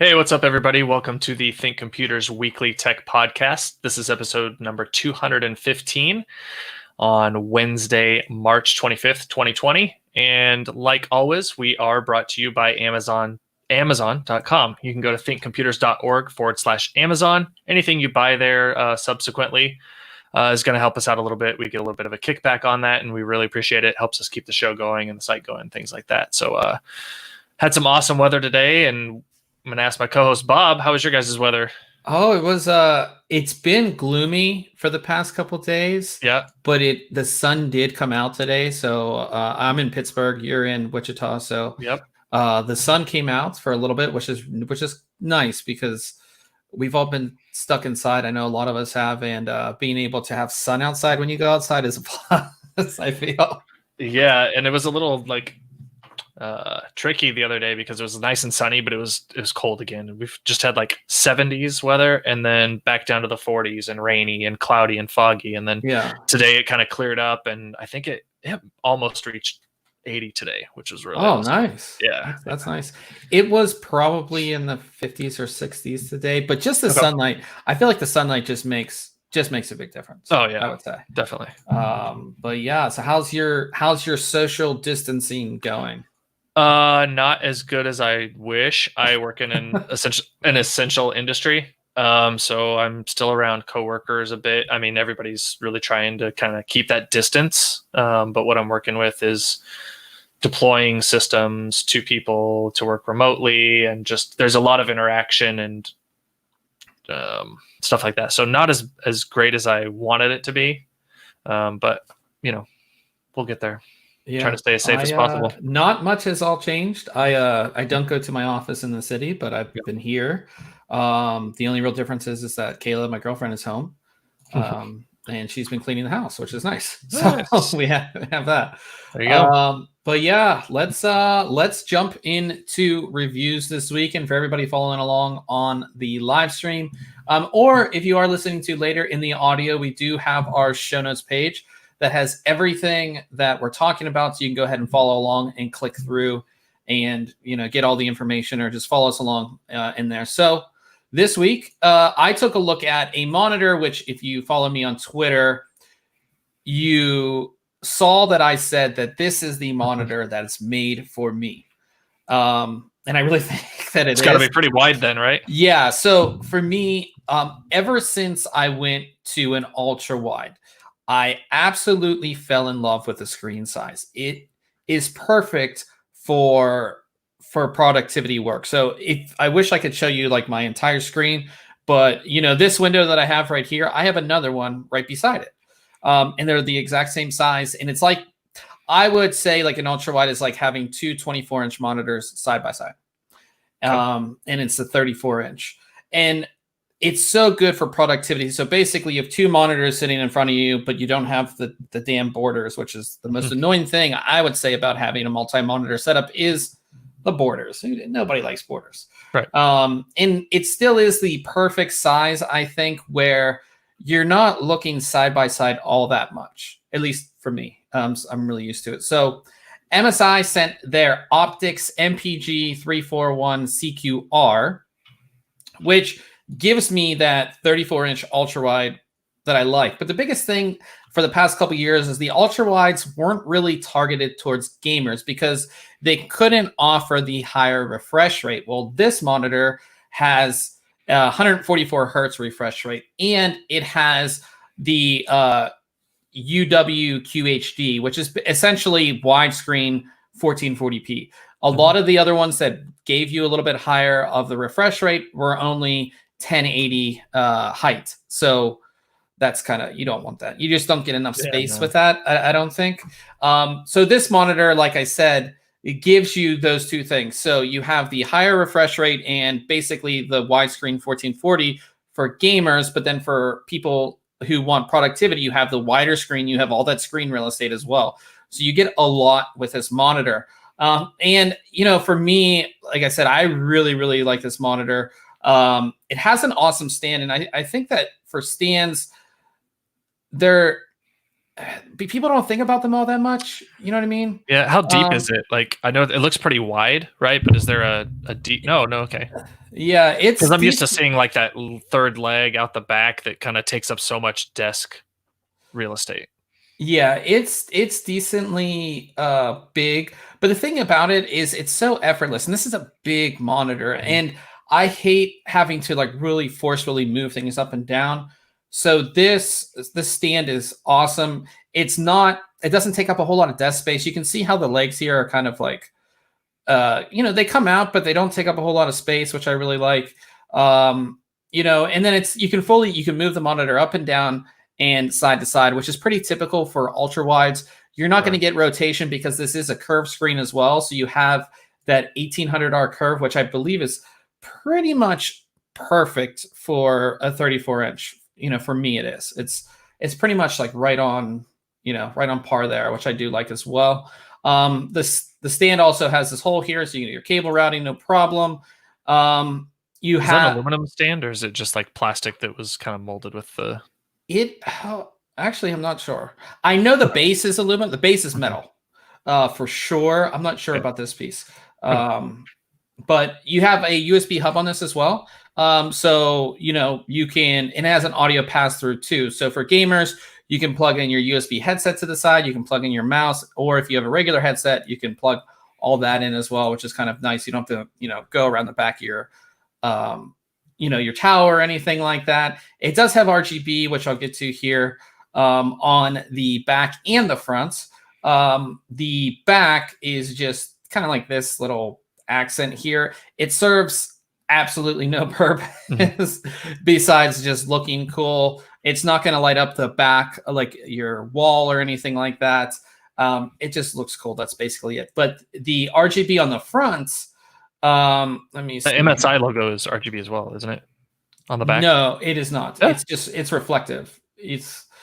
Hey, what's up, everybody? Welcome to the Think Computers Weekly Tech Podcast. This is episode number 215 on Wednesday, March 25th, 2020. And like always, we are brought to you by Amazon.com. You can go to thinkcomputers.org/Amazon. Anything you buy there subsequently is going to help us out a little bit. We get a little bit of a kickback on that, and we really appreciate it. Helps us keep the show going and the site going, things like that. So had some awesome weather today, and I'm gonna ask my co-host Bob, how was your guys' weather? Oh, it was it's been gloomy for the past couple of days. Yeah. But the sun did come out today. So I'm in Pittsburgh, you're in Wichita. So Yep. The sun came out for a little bit, which is nice because we've all been stuck inside. I know a lot of us have, and being able to have sun outside when you go outside is a plus, I feel. Yeah, and it was a little tricky the other day because it was nice and sunny, but it was cold again. We've just had like 70s weather and then back down to the 40s and rainy and cloudy and foggy. And then today it kind of cleared up, and I think it almost reached 80 today, which was really awesome. Nice. Yeah, that's nice. It was probably in the 50s or 60s today, but just the sunlight. I feel like the sunlight just makes a big difference. Oh yeah, I would say definitely. But yeah, so how's your social distancing going? Not as good as I wish. I work in an essential industry. So I'm still around coworkers a bit. I mean, everybody's really trying to kind of keep that distance. But what I'm working with is deploying systems to people to work remotely, and just there's a lot of interaction and stuff like that. So not as great as I wanted it to be. But we'll get there. Yeah. Trying to stay as safe as possible. Not much has all changed. I don't go to my office in the city, but I've been here. The only real difference is that Kayla, my girlfriend, is home, and she's been cleaning the house, which is nice. So we have that. There you go. But yeah, let's jump into reviews this week, and for everybody following along on the live stream, or if you are listening to later in the audio, we do have our show notes page that has everything that we're talking about. So you can go ahead and follow along and click through and, get all the information, or just follow us along in there. So this week, I took a look at a monitor, which if you follow me on Twitter, you saw that I said that this is the monitor that is made for me. And I really think that it's got to be pretty wide then, right? Yeah. So for me, ever since I went to an ultra wide, I absolutely fell in love with the screen size. It is perfect for productivity work. So I wish I could show you like my entire screen, but this window that I have right here, I have another one right beside it. And they're the exact same size. And it's like, I would say like an ultra wide is like having two 24-inch monitors side by side. And it's a 34-inch. And it's so good for productivity. So basically you have two monitors sitting in front of you, but you don't have the damn borders, which is the most annoying thing I would say about having a multi-monitor setup is the borders. Nobody likes borders. Right. And it still is the perfect size, I think, where you're not looking side by side all that much, at least for me. I'm really used to it. So MSI sent their Optix MPG341CQR, which gives me that 34-inch ultra wide that I like. But the biggest thing for the past couple of years is the ultra wides weren't really targeted towards gamers because they couldn't offer the higher refresh rate. Well, this monitor has 144 hertz refresh rate, and it has the UWQHD, which is essentially widescreen 1440p. A lot of the other ones that gave you a little bit higher of the refresh rate were only 1080 height. So that's kind of, you don't want that. You just don't get enough space with that, I don't think. So this monitor, like I said, it gives you those two things. So you have the higher refresh rate and basically the widescreen 1440 for gamers, but then for people who want productivity, you have the wider screen, you have all that screen real estate as well. So you get a lot with this monitor. And, for me, like I said, I really, really like this monitor. It has an awesome stand. And I think that for stands, they're people don't think about them all that much. You know what I mean? Yeah, how deep is it? Like, I know it looks pretty wide, right? But is there a deep? No, no, okay. Yeah, Because it's I'm used to decent. seeing like that third leg out the back that kind of takes up so much desk real estate. Yeah, it's decently big, but the thing about it is it's so effortless, and this is a big monitor, Mhm. and I hate having to like really forcefully move things up and down. So this stand is awesome. It doesn't take up a whole lot of desk space. You can see how the legs here are kind of like they come out, but they don't take up a whole lot of space, which I really like. And then you can move the monitor up and down and side to side, which is pretty typical for ultra wides. You're not going to Sure. get rotation because this is a curved screen as well. So you have that 1800R curve, which I believe is pretty much perfect for a 34 inch. For me, it is. It's pretty much like right on par there, which I do like as well. The stand also has this hole here, so you get your cable routing, no problem. You Is that an have aluminum stand or is it just like plastic that was kind of molded with the? it. Actually, I'm not sure. I know the base is aluminum. The base is Mhm. metal, for sure. I'm not sure Okay. about this piece. Okay. But you have a USB hub on this as well. So you can. It has an audio pass through too. So for gamers, you can plug in your USB headset to the side. You can plug in your mouse, or if you have a regular headset, you can plug all that in as well, which is kind of nice. You don't have to go around the back of um, your tower or anything like that. It does have RGB, which I'll get to here on the back and the front. The back is just kind of like this little accent here. It serves absolutely no Mhm. purpose besides just looking cool. It's not going to light up the back like your wall or anything like that. It just looks cool. That's basically it. But the RGB on the front, let me The see. MSI logo is RGB as well, isn't it? On the back. No, it is not. Yeah. It's reflective.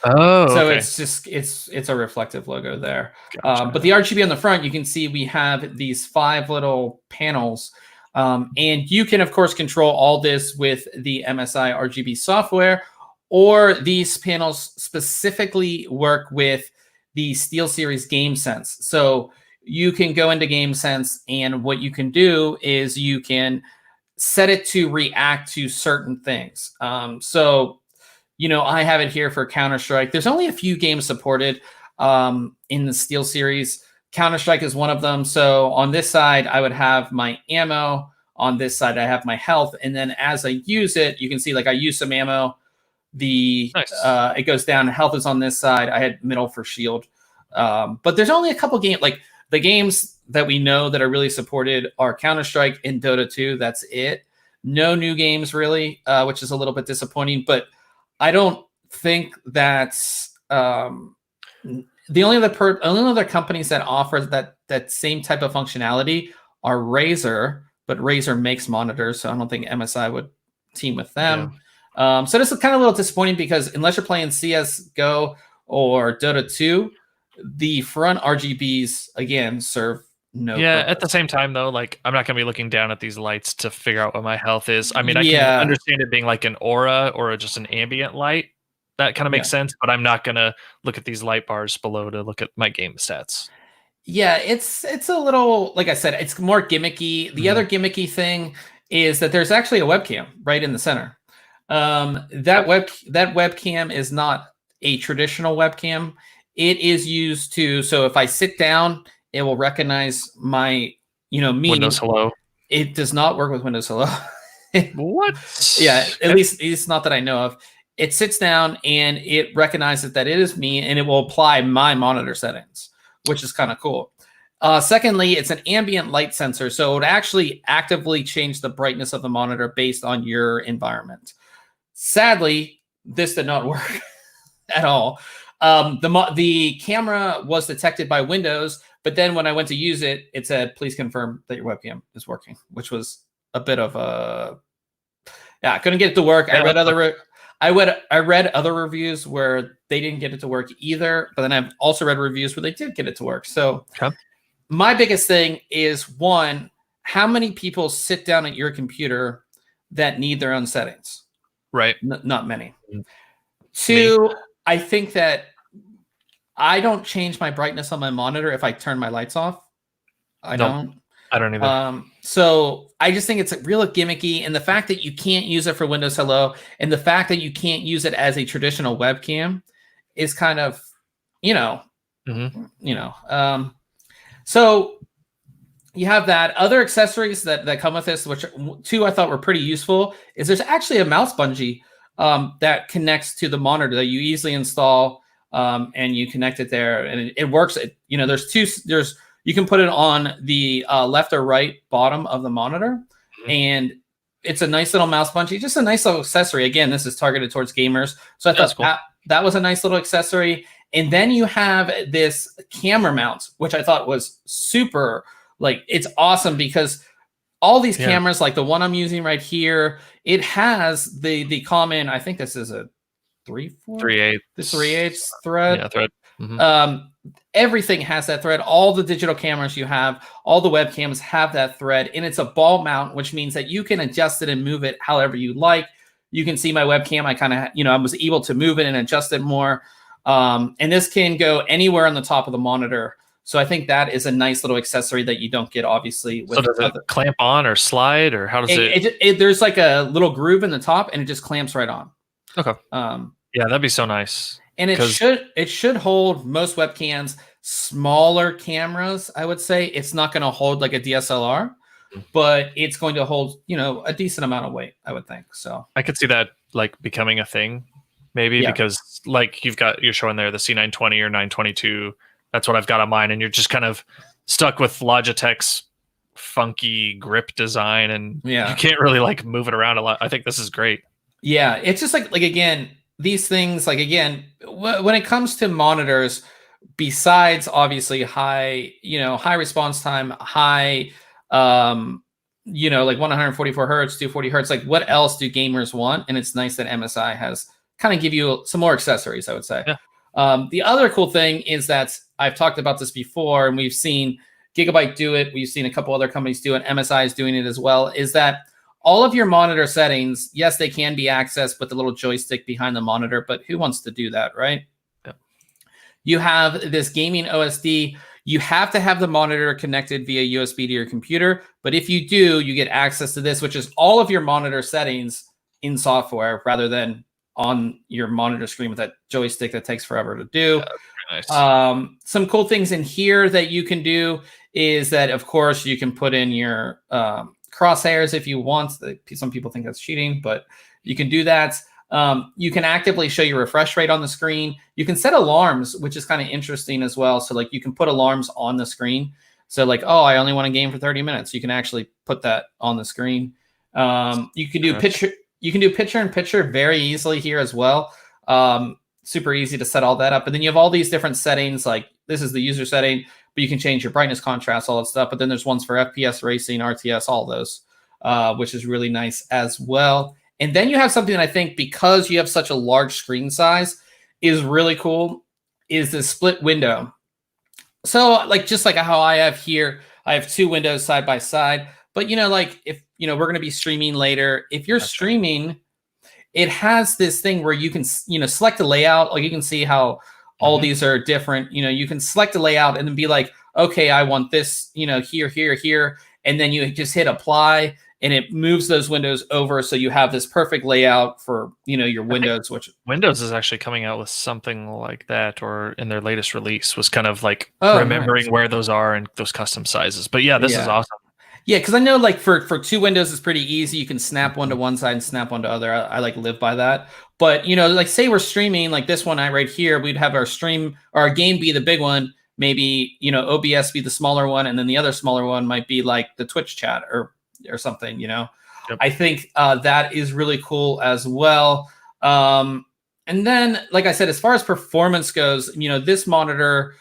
Oh, So okay. it's a reflective logo there. But Gotcha. the RGB on the front, you can see we have these 5 little panels, and you can of course control all this with the MSI RGB software, or these panels specifically work with the SteelSeries GameSense. So you can go into GameSense, and what you can do is you can set it to react to certain things. I have it here for Counter-Strike. There's only a few games supported in the SteelSeries. Counter-Strike is one of them. So on this side, I would have my ammo. On this side, I have my health. And then as I use it, you can see like I use some ammo. Nice. It goes down. Health is on this side. I had middle for shield. But there's only a couple games. Like the games that we know that are really supported are Counter-Strike and Dota 2. That's it. No new games really, which is a little bit disappointing. But I don't think that's the only other companies that offer that same type of functionality are Razer, but Razer makes monitors, so I don't think MSI would team with Yeah. them. So this is kind of a little disappointing because unless you're playing CS:GO or Dota 2, the front RGBs again serve no Yeah, at the purpose. same time though, like I'm not gonna be looking down at these lights to figure out what my health is. I mean, I can Yeah, understand it being like an aura or just an ambient light. That kind of makes yeah. sense, but I'm not gonna look at these light bars below to look at my game stats. Yeah, it's a little like I said, it's more gimmicky. The Mhm. other gimmicky thing is that there's actually a webcam right in the center. Yep. That webcam is not a traditional webcam. It is used to so if I sit down, it will recognize my Windows me. Hello. It does not work with Windows Hello. What? Yeah, at Okay. least it's not that I know of. It sits down and it recognizes that it is me and it will apply my monitor settings, which is kind of cool. Secondly, it's an ambient light sensor, so it would actually actively change the brightness of the monitor based on your environment. Sadly, this did not work at all. The camera was detected by Windows, but then when I went to use it, it said, "Please confirm that your webcam is working," which was a bit of a yeah, I couldn't get it to work. Yeah, that sucks. I read other reviews where they didn't get it to work either, but then I've also read reviews where they did get it to work. So Okay. my biggest thing is one, how many people sit down at your computer that need their own settings? Right. Not many. Mm. Me. Two, I think that I don't change my brightness on my monitor if I turn my lights off. I don't. I don't either. So I just think it's real gimmicky, and the fact that you can't use it for Windows Hello, and the fact that you can't use it as a traditional webcam, is kind of, So you have that. Other accessories that come with this, which two I thought were pretty useful, is there's actually a mouse bungee that connects to the monitor that you easily install, and you connect it there, and it works. You can put it on the left or right bottom of the monitor, and it's a nice little mouse bungee, just a nice little accessory. Again, this is targeted towards gamers, so I thought cool. that was a nice little accessory. And then you have this camera mount, which I thought was super, it's awesome because all these cameras, like the one I'm using right here, it has the common, I think this is a 3/8 thread. Yeah, thread. Everything has that thread. All the digital cameras you have, all the webcams have that thread, and it's a ball mount, which means that you can adjust it and move it however you like. You can see my webcam. I kind of, I was able to move it and adjust it more. And this can go anywhere on the top of the monitor. So I think that is a nice little accessory that you don't get, obviously. So does it clamp on or slide, or how does it? There's like a little groove in the top, and it just clamps right on. Okay. Yeah, that'd be so nice. And it should hold most webcams, smaller cameras. I would say it's not going to hold like a DSLR, but it's going to hold, a decent amount of weight, I would think. So I could see that becoming a thing. Maybe because you're showing there the C920 or 922. That's what I've got on mine, and you're just kind of stuck with Logitech's funky grip design, and you can't really move it around a lot. I think this is great. Yeah, it's just again, these things when it comes to monitors, besides obviously high response time, high 144 hertz, 240 hertz, what else do gamers want? And it's nice that MSI has kind of give you some more accessories, I would say. Yeah. The other cool thing is that I've talked about this before, and we've seen Gigabyte do it. We've seen a couple other companies do it. MSI is doing it as well, is that all of your monitor settings, yes, they can be accessed with the little joystick behind the monitor, but who wants to do that, right? Yeah. You have this gaming OSD. You have to have the monitor connected via USB to your computer, but if you do, you get access to this, which is all of your monitor settings in software rather than on your monitor screen with that joystick that takes forever to do. Nice. Some cool things in here that you can do is that, of course, you can put in your crosshairs if you want. Some people think that's cheating, but you can do that. You can actively show your refresh rate on the screen. You can set alarms, which is kind of interesting as well. So you can put alarms on the screen. So I only want to game for 30 minutes. You can actually put that on the screen. You can do picture-in-picture very easily here as well. Super easy to set all that up. And then you have all these different settings, this is the user setting, but you can change your brightness, contrast, all that stuff. But then there's ones for FPS, racing, RTS, all those, which is really nice as well. And then you have something that I think, because you have such a large screen size, is really cool, is the split window. So just like how I have here, I have two windows side by side. But if we're going to be streaming later, if you're streaming, it has this thing where you can select a layout. You can see how all these are different. You can select a layout and then be like, okay, I want this, here, and then you just hit apply, and it moves those windows over, so you have this perfect layout for your windows. Which Windows is actually coming out with something like that, or in their latest release was kind of remembering where those are and those custom sizes. But yeah, this is awesome. Yeah, because I know for two windows it's pretty easy. You can snap one to one side and snap one to other. I live by that. But say we're streaming this one right here, we'd have our stream or our game be the big one. Maybe OBS be the smaller one, and then the other smaller one might be the Twitch chat or something. Yep. I think that is really cool as well. And then, like I said, as far as performance goes, this monitor,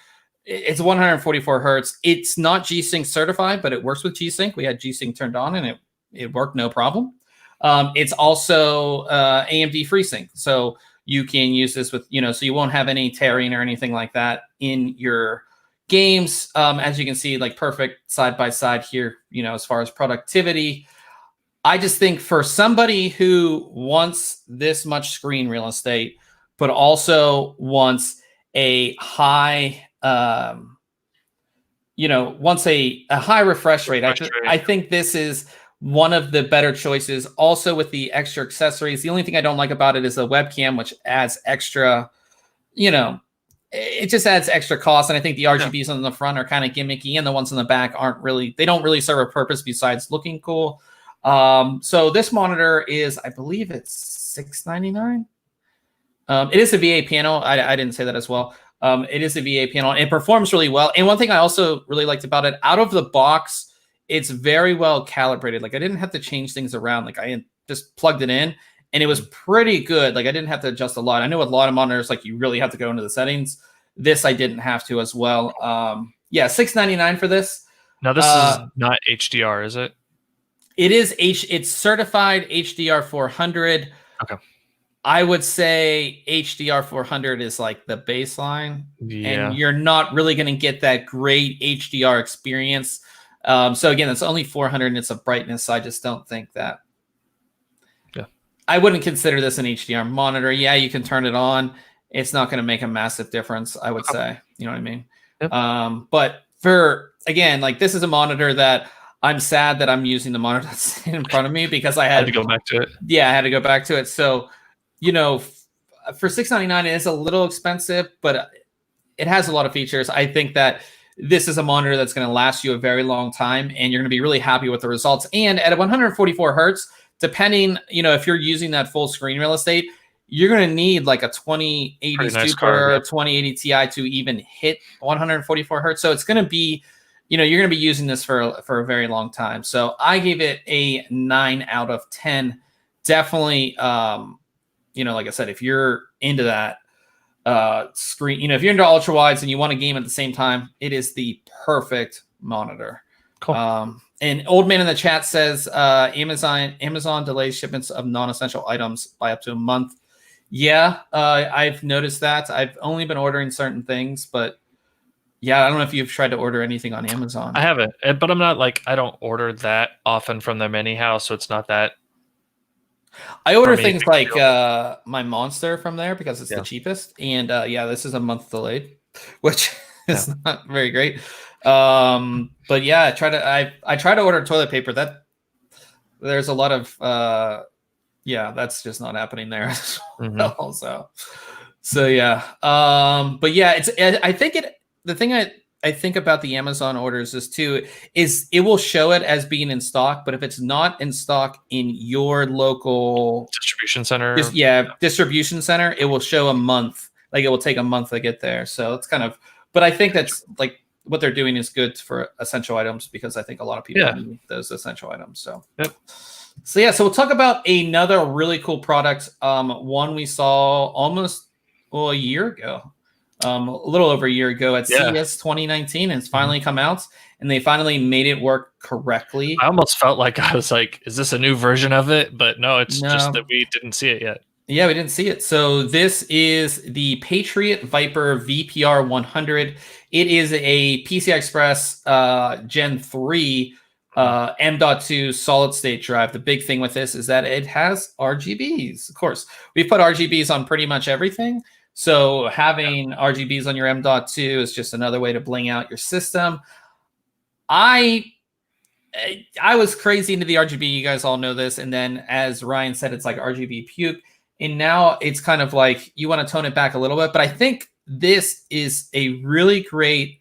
it's 144 hertz. It's not G-Sync certified, but it works with G-Sync. We had G-Sync turned on, and it worked no problem. It's also AMD FreeSync, so you can use this with so you won't have any tearing or anything like that in your games. As you can see, perfect side by side here. As far as productivity, I just think for somebody who wants this much screen real estate, but also wants a high, wants a high refresh rate. I think this is one of the better choices. Also with the extra accessories, the only thing I don't like about it is the webcam, which adds extra, it just adds extra cost. And I think the RGBs on the front are kind of gimmicky, and the ones on the back they don't really serve a purpose besides looking cool. So this monitor is, I believe it's $699. It is a VA panel. I didn't say that as well. It is a VA panel. It performs really well. And one thing I also really liked about it, out of the box, it's very well calibrated. Like I didn't have to change things around. Like I just plugged it in, and it was pretty good. Like I didn't have to adjust a lot. I know with a lot of monitors, like you really have to go into the settings. This I didn't have to as well. Yeah, $699 for this. Now this is not HDR, is it? It is it's certified HDR 400. Okay. I would say HDR 400 is like the baseline, and you're not really going to get that great HDR experience. So again, it's only 400 and it's a brightness. So I just don't think that. Yeah. I wouldn't consider this an HDR monitor. Yeah, you can turn it on. It's not going to make a massive difference, I would say. You know what I mean? Yep. But for, again, like this is a monitor that I'm sad that I'm using the monitor that's in front of me because I had to go back to it. Yeah, I had to go back to it. So, for $699, it is a little expensive, but it has a lot of features. I think that this is a monitor that's going to last you a very long time, and you're going to be really happy with the results. And at 144 hertz, depending, if you're using that full screen real estate, you're going to need like a 2080 Super or 2080 Ti to even hit 144 hertz. So it's going to be, you're going to be using this for a very long time. So I gave it a 9 out of 10. Definitely, like I said, if you're into that screen, if you're into ultra wides and you want to game at the same time, it is the perfect monitor. Cool. And Old Man in the chat says Amazon delays shipments of non-essential items by up to a month. Yeah, I've noticed that. I've only been ordering certain things, but yeah, I don't know if you've tried to order anything on Amazon. I haven't, but I'm not I don't order that often from them anyhow, so it's not that. I order things like my Monster from there because it's the cheapest. And this is a month delayed, which is not very great. But yeah, I try to order toilet paper. There's a lot of that's just not happening there as well. So yeah. But yeah, I think the thing I think about the Amazon orders is it will show it as being in stock, but if it's not in stock in your local distribution center, distribution center, it will show a month. Like it will take a month to get there. So it's kind of, but I think that's like what they're doing is good for essential items because I think a lot of people need those essential items. So, so we'll talk about another really cool product. One we saw almost a year ago. A little over a year ago at CES 2019, and it's finally come out, and they finally made it work correctly. I almost felt like I was like, is this a new version of it? But no, it's just that we didn't see it yet. Yeah, we didn't see it. So this is the Patriot Viper VPR 100. It is a PCI Express Gen 3 M.2 solid state drive. The big thing with this is that it has RGBs. Of course, we've put RGBs on pretty much everything. So having RGBs on your M.2 is just another way to bling out your system. I was crazy into the RGB. You guys all know this. And then as Ryan said, it's like RGB puke. And now it's kind of like you want to tone it back a little bit. But I think this is a really great,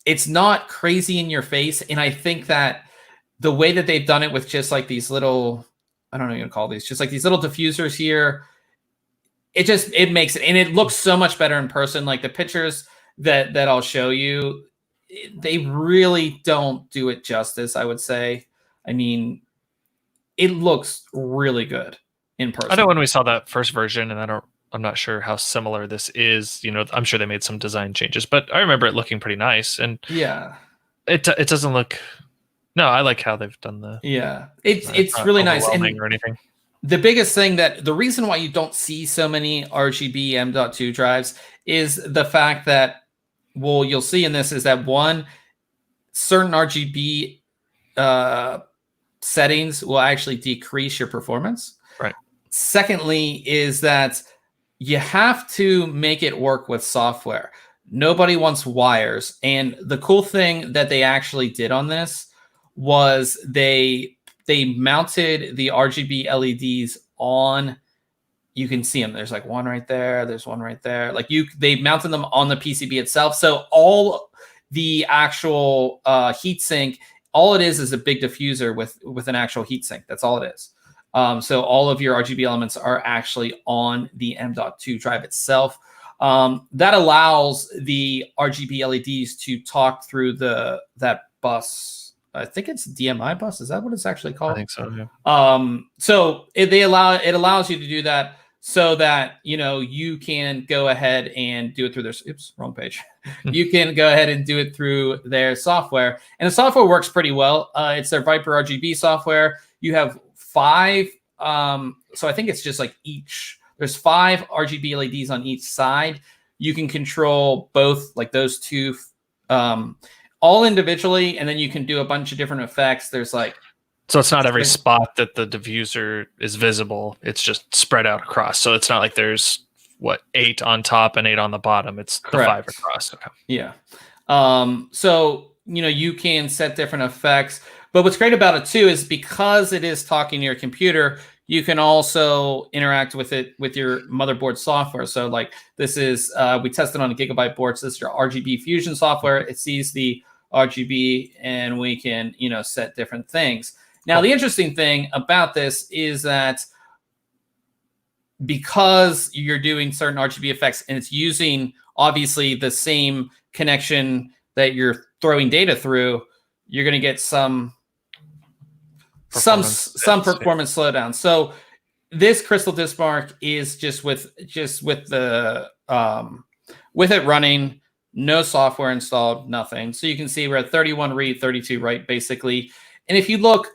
it's not crazy in your face. And I think that the way that they've done it with just like these little, I don't know what you're going to call these, just like these little diffusers here, it makes it, and it looks so much better in person. Like the pictures that I'll show you, they really don't do it justice, I would say. I mean, it looks really good in person. I know when we saw that first version, and I'm not sure how similar this is. I'm sure they made some design changes, but I remember it looking pretty nice. And it doesn't look. No, I like how they've done the. Yeah, it's really nice. And or anything. The biggest thing the reason why you don't see so many RGB M.2 drives is the fact that, well, you'll see in this is that one, certain RGB settings will actually decrease your performance. Right. Secondly, is that you have to make it work with software. Nobody wants wires. And the cool thing that they actually did on this was they mounted the RGB LEDs on, you can see them. There's like one right there. There's one right there. Like they mounted them on the PCB itself. So all the actual heatsink, all it is a big diffuser with an actual heatsink. That's all it is. So all of your RGB elements are actually on the M.2 drive itself. That allows the RGB LEDs to talk through that bus. I think it's DMI bus. Is that what it's actually called? I think so. Yeah. So it allows you to do that so that you can go ahead and do it through their. Oops, wrong page. You can go ahead and do it through their software, and the software works pretty well. It's their Viper RGB software. You have 5. So I think it's just like there's 5 RGB LEDs on each side. You can control both, like those 2, all individually, and then you can do a bunch of different effects. There's like, so it's not every spot that the diffuser is visible. It's just spread out across. So it's not like there's 8 on top and 8 on the bottom. It's correct. The 5 across. Okay. Yeah. So you can set different effects. But what's great about it too is because it is talking to your computer, you can also interact with it with your motherboard software. So like this is, we tested on a Gigabyte board. So this is your RGB Fusion software. It sees the RGB and we can, set different things. Now, the interesting thing about this is that because you're doing certain RGB effects and it's using obviously the same connection that you're throwing data through, you're going to get some performance slowdown. So this Crystal Disk Mark is just with the with it running, no software installed, nothing. So you can see we're at 31 read, 32 write, basically. And if you look,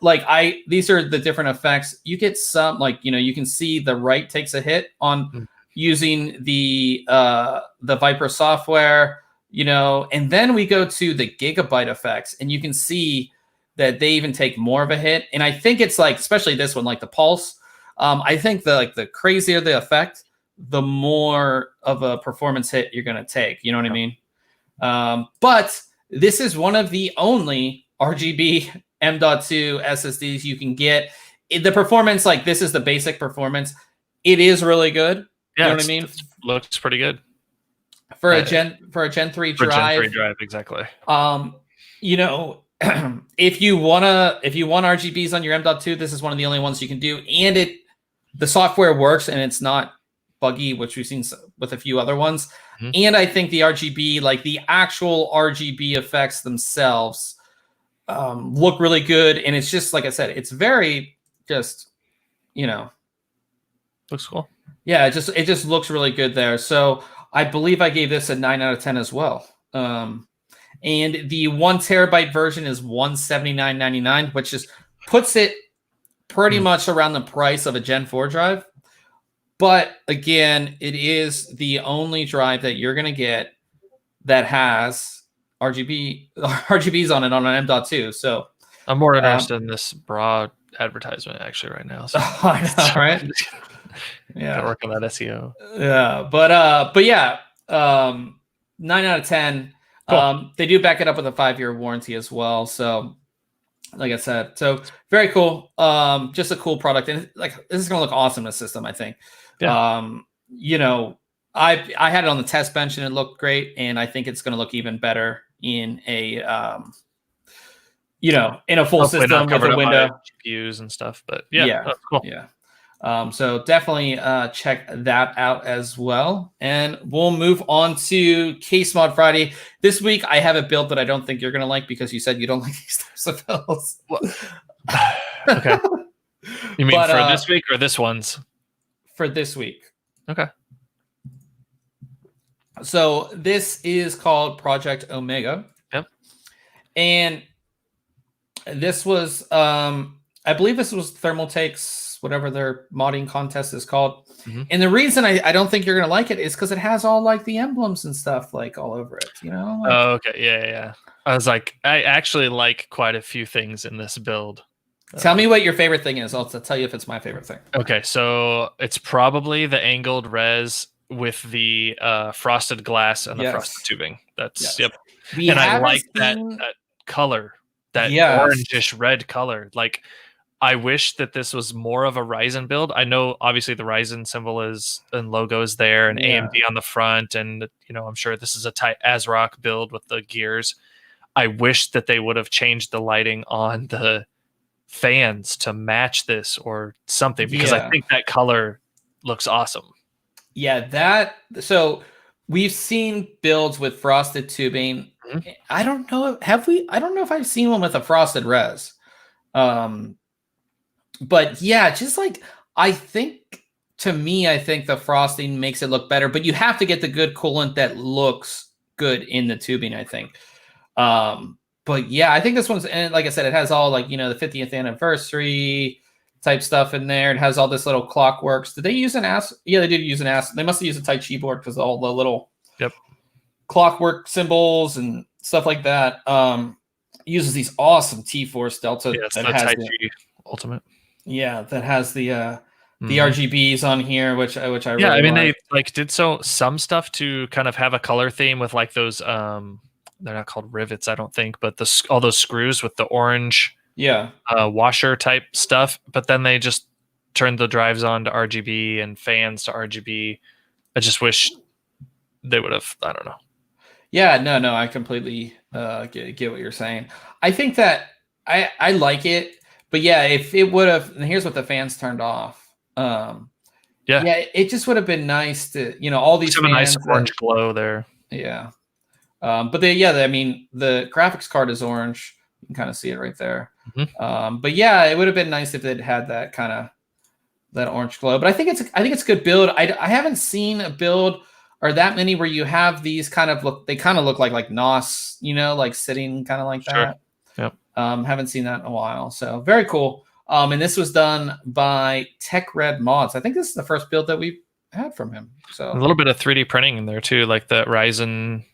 these are the different effects. You get some, you can see the write takes a hit on using the Viper software, and then we go to the Gigabyte effects, and you can see that they even take more of a hit. And I think it's especially this one, like the pulse. I think the crazier the effect, the more of a performance hit you're going to take. You know what I mean? But this is one of the only RGB M.2 SSDs you can get. The performance, this is the basic performance. It is really good. Yeah, you know what I mean? Looks pretty good for a Gen 3 drive. For Gen 3 drive, exactly. If you want RGBs on your M.2, this is one of the only ones you can do, and the software works and it's not buggy, which we've seen with a few other ones. Mm-hmm. And I think the RGB, the actual RGB effects themselves, look really good. And it's just, like I said, it's very just, looks cool. Yeah, it just looks really good there. So I believe I gave this a 9 out of 10 as well. And the 1 terabyte version is $179.99, which puts it pretty much around the price of a Gen 4 drive. But again, it is the only drive that you're going to get that has RGBs on it on an M.2. So I'm more interested in this broad advertisement actually right now. So I know, right? Yeah, work on that SEO. Yeah, but yeah, 9 out of 10. Cool. They do back it up with a 5-year warranty as well. So, like I said, so very cool. Just a cool product, and this is gonna look awesome in the system, I think. Yeah. I had it on the test bench and it looked great, and I think it's gonna look even better in a in a full hopefully system with a window, GPUs and stuff. But yeah, that's cool. Yeah. So definitely check that out as well. And we'll move on to Case Mod Friday. This week, I have a build that I don't think you're going to like because you said you don't like these types of builds. Okay. You mean for this week or this one's? For this week. Okay. So this is called Project Omega. Yep. And this was, I believe this was Thermaltake's, whatever their modding contest is called. Mm-hmm. And the reason I don't think you're going to like it is because it has all the emblems and stuff all over it, Oh, okay. Yeah. I was I actually like quite a few things in this build. Tell me what your favorite thing is. I'll tell you if it's my favorite thing. Okay. So it's probably the angled res with the frosted glass and the frosted Yes. tubing. That's Yes. yep. We And I haven't like that seen. color, that Yes. orangish red color. Like, I wish that this was more of a Ryzen build. I know obviously the Ryzen symbol is and logo is there, and Yeah. AMD on the front, and I'm sure this is a tight ASRock build with the gears. I wish that they would have changed the lighting on the fans to match this or something, because I Yeah. think that color looks awesome. Yeah, so we've seen builds with frosted tubing. Mhm. I don't know. Have we? I don't know if I've seen one with a frosted res. Um, but yeah, just like I think to me, I think the frosting makes it look better, but you have to get the good coolant that looks good in the tubing, I think. But yeah, I think this one's, and like I said, it has all like, the 50th anniversary type stuff in there. It has all this little clockworks. Did they use an AS? Yeah, they did use an AS. They must have used a Tai Chi board because all the little clockwork symbols and stuff like that. Uses these awesome T-Force Delta Yeah, it's that the has Tai Chi Ultimate. yeah, that has the RGBs on here, which I really I mean, like. they did some stuff to kind of have a color theme with like those they're not called rivets, I don't think, but all those screws with the orange washer type stuff. But then they just turned the drives on to RGB and fans to RGB. I just wish they would have. I don't know. Yeah, no, I completely get what you're saying. I think that I like it, but yeah, if it would have, and here's what the fans turned off. Yeah, it just would have been nice to, all these have a nice fans orange glow there. Yeah. But I mean, the graphics card is orange. You can kind of see it right there. Mm-hmm. But yeah, it would have been nice if it had that kind of that orange glow. But I think it's a good build. I haven't seen a build or that many where you have these kind of look. They kind of look like NOS, like sitting kind of like that. Yep. Haven't seen that in a while. So very cool. And this was done by Tech Red Mods. I think this is the first build that we've had from him. So a little bit of 3D printing in there too, like the Ryzen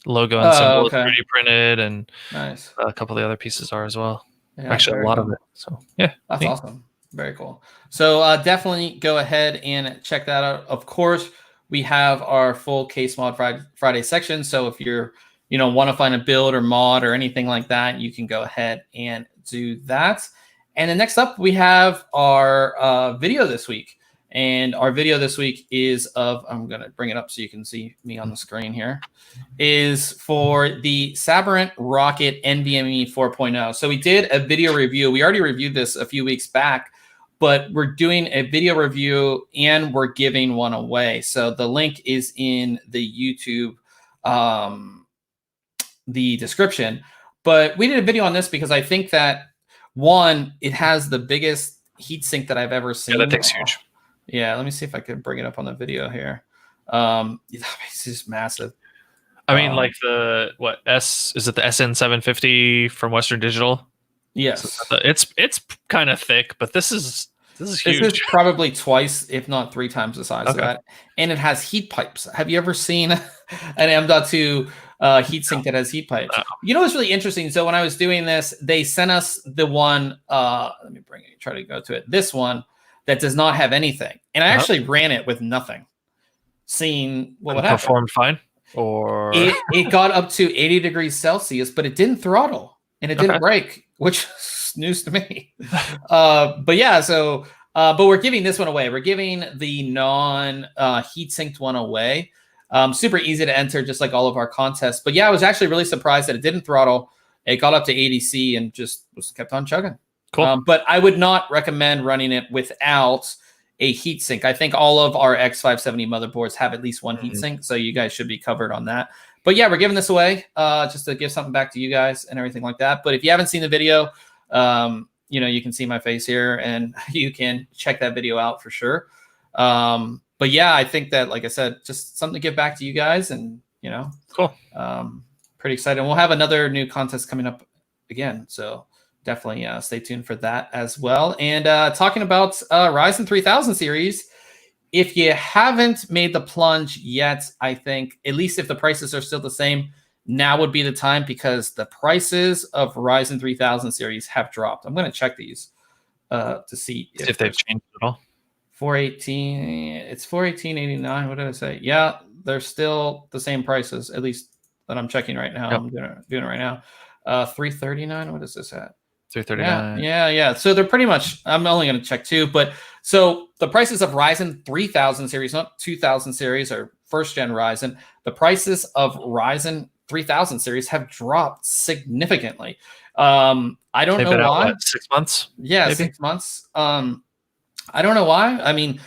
logo and symbol is 3D printed, and nice. A couple of the other pieces are as well. Yeah, actually, a lot of it. So yeah, that's awesome. Very cool. So definitely go ahead and check that out. Of course, we have our full Case Mod Friday section. So if you're, want to find a build or mod or anything like that, you can go ahead and do that. And then next up, we have our video this week. And our video this week is I'm going to bring it up so you can see me on the screen here, is for the Sabrent Rocket NVMe 4.0. So we did a video review. We already reviewed this a few weeks back, but we're doing a video review and we're giving one away. So the link is in the YouTube, the description. But we did a video on this because I think that, one, it has the biggest heatsink that I've ever seen. Yeah, that thing's huge. Yeah, let me see if I can bring it up on the video here. It's just massive. I mean, like is it the SN750 from Western Digital? Yes. So it's kind of thick, but this is huge. This is probably twice, if not three times the size of that. And it has heat pipes. Have you ever seen an M.2 heatsink that has heat pipes? No. What's really interesting? So when I was doing this, they sent us the one, let me try to go to it. This one that does not have anything. And I actually ran it with nothing. Seeing what would happen. Performed fine? Or it got up to 80 degrees Celsius, but it didn't throttle and it didn't break, which is news to me. But yeah, so but we're giving this one away. We're giving the non heat synced one away. Super easy to enter, just like all of our contests. But yeah, I was actually really surprised that it didn't throttle. It got up to 80C and just kept on chugging. Cool. But I would not recommend running it without a heatsink. I think all of our X570 motherboards have at least one heatsink, so you guys should be covered on that. But yeah, we're giving this away just to give something back to you guys and everything like that. But if you haven't seen the video, you can see my face here and you can check that video out for sure. But yeah, I think that, like I said, just something to give back to you guys, and cool. Pretty excited. We'll have another new contest coming up again, so definitely stay tuned for that as well. And talking about Ryzen 3000 series, if you haven't made the plunge yet, I think, at least if the prices are still the same, now would be the time, because the prices of Ryzen 3000 series have dropped. I'm going to check these to see if they've changed at all. 418. It's 418.89. What did I say? Yeah, they're still the same prices, at least that I'm checking right now. Yep. I'm doing it right now. 339. What is this at? 339. Yeah. So they're pretty much. I'm only going to check two, but so the prices of Ryzen 3000 series, not 2000 series or first gen Ryzen, the prices of Ryzen 3000 series have dropped significantly. I don't They've know been out, why. what, 6 months? Yeah, Maybe? 6 months. I don't know why. I mean,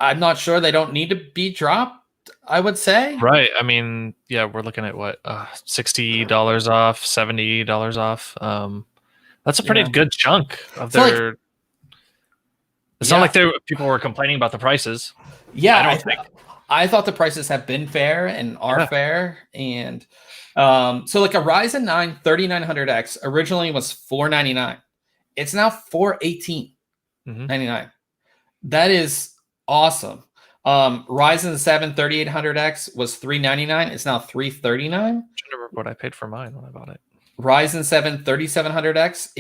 I'm not sure. They don't need to be dropped, I would say. Right. I mean, yeah, we're looking at what, $60 off, $70 off. That's a pretty Yeah. good chunk of So, like, their. It's not yeah. like people were complaining about the prices. Yeah, I don't think. I thought the prices have been fair and are fair. And so like a Ryzen 9 3900X originally was $499. It's now $418.99. Mhm. That is awesome. Ryzen 7 3800X was $399. It's now $339. I'm trying to remember what I paid for mine when I bought it. Ryzen 7 3700X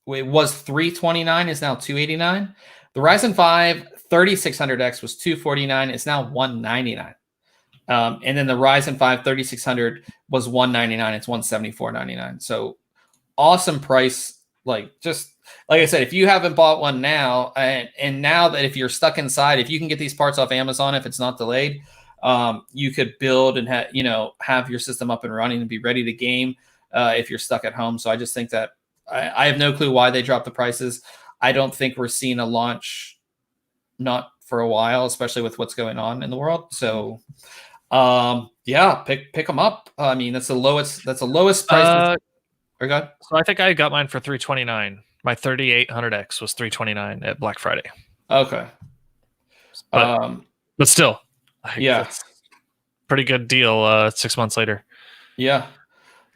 was $329, is now $289. The Ryzen 5 3600X was $249, it's now $199. And then the Ryzen 5 3600 was $199, it's $174.99. So awesome price. Like, just like I said, if you haven't bought one now, and now that if you're stuck inside, if you can get these parts off Amazon, if it's not delayed, you could build and have your system up and running and be ready to game if you're stuck at home. So I just think that I have no clue why they dropped the prices. I don't think we're seeing a launch not for a while, especially with what's going on in the world. So yeah, pick them up. I mean, that's the lowest price. Or God. So I think I got mine for $329. My 3800X was $329 at Black Friday. Okay. But still, yeah, pretty good deal 6 months later. Yeah.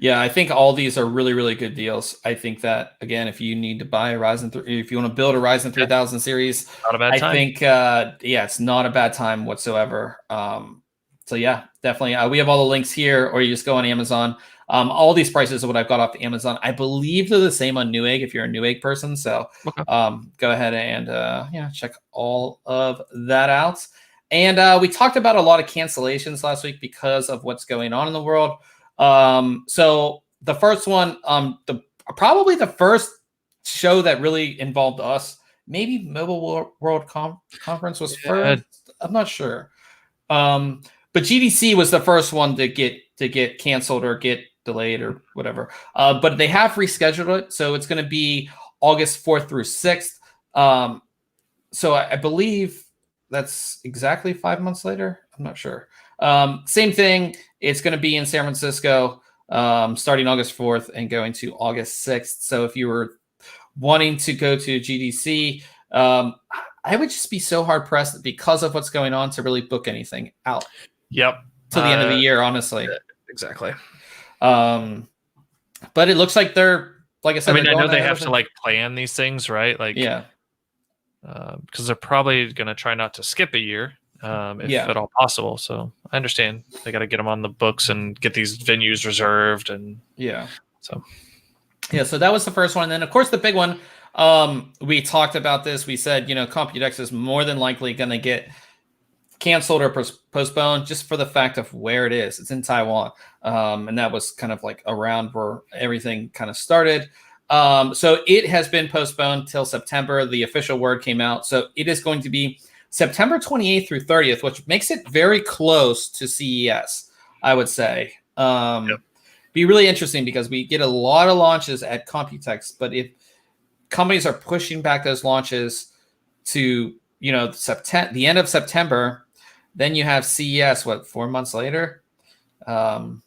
I think all these are really, really good deals. I think that, again, if you need to buy a Ryzen, if you want to build a Ryzen 3000 series, not a bad time. I think, it's not a bad time whatsoever. So yeah, definitely. We have all the links here, or you just go on Amazon. All these prices are what I've got off Amazon. I believe they're the same on Newegg if you're a Newegg person. So go ahead and check all of that out. And we talked about a lot of cancellations last week because of what's going on in the world. So the first one, probably the first show that really involved us, maybe Mobile World Conference was first. I'm not sure. But GDC was the first one to get canceled or get delayed or whatever. But they have rescheduled it, so it's going to be August 4th through 6th. So I believe that's exactly 5 months later. I'm not sure. Same thing. It's going to be in San Francisco, starting August 4th and going to August 6th. So if you were wanting to go to GDC, I would just be so hard pressed because of what's going on to really book anything out. Yep. Till the end of the year, honestly. Exactly. But it looks like they're, like I said, I know they have to like plan these things, right? Like, yeah. Because they're probably going to try not to skip a year, if at all possible. So I understand they got to get them on the books and get these venues reserved, and so that was the first one. And then of course the big one, we talked about this. We said, Computex is more than likely going to get canceled or postponed just for the fact of where it is. It's in Taiwan, and that was kind of like around where everything kind of started. So it has been postponed till September. The official word came out. So it is going to be September 28th through 30th, which makes it very close to CES, I would say. Be really interesting because we get a lot of launches at Computex, but if companies are pushing back those launches to, the end of September, then you have CES, 4 months later? Kind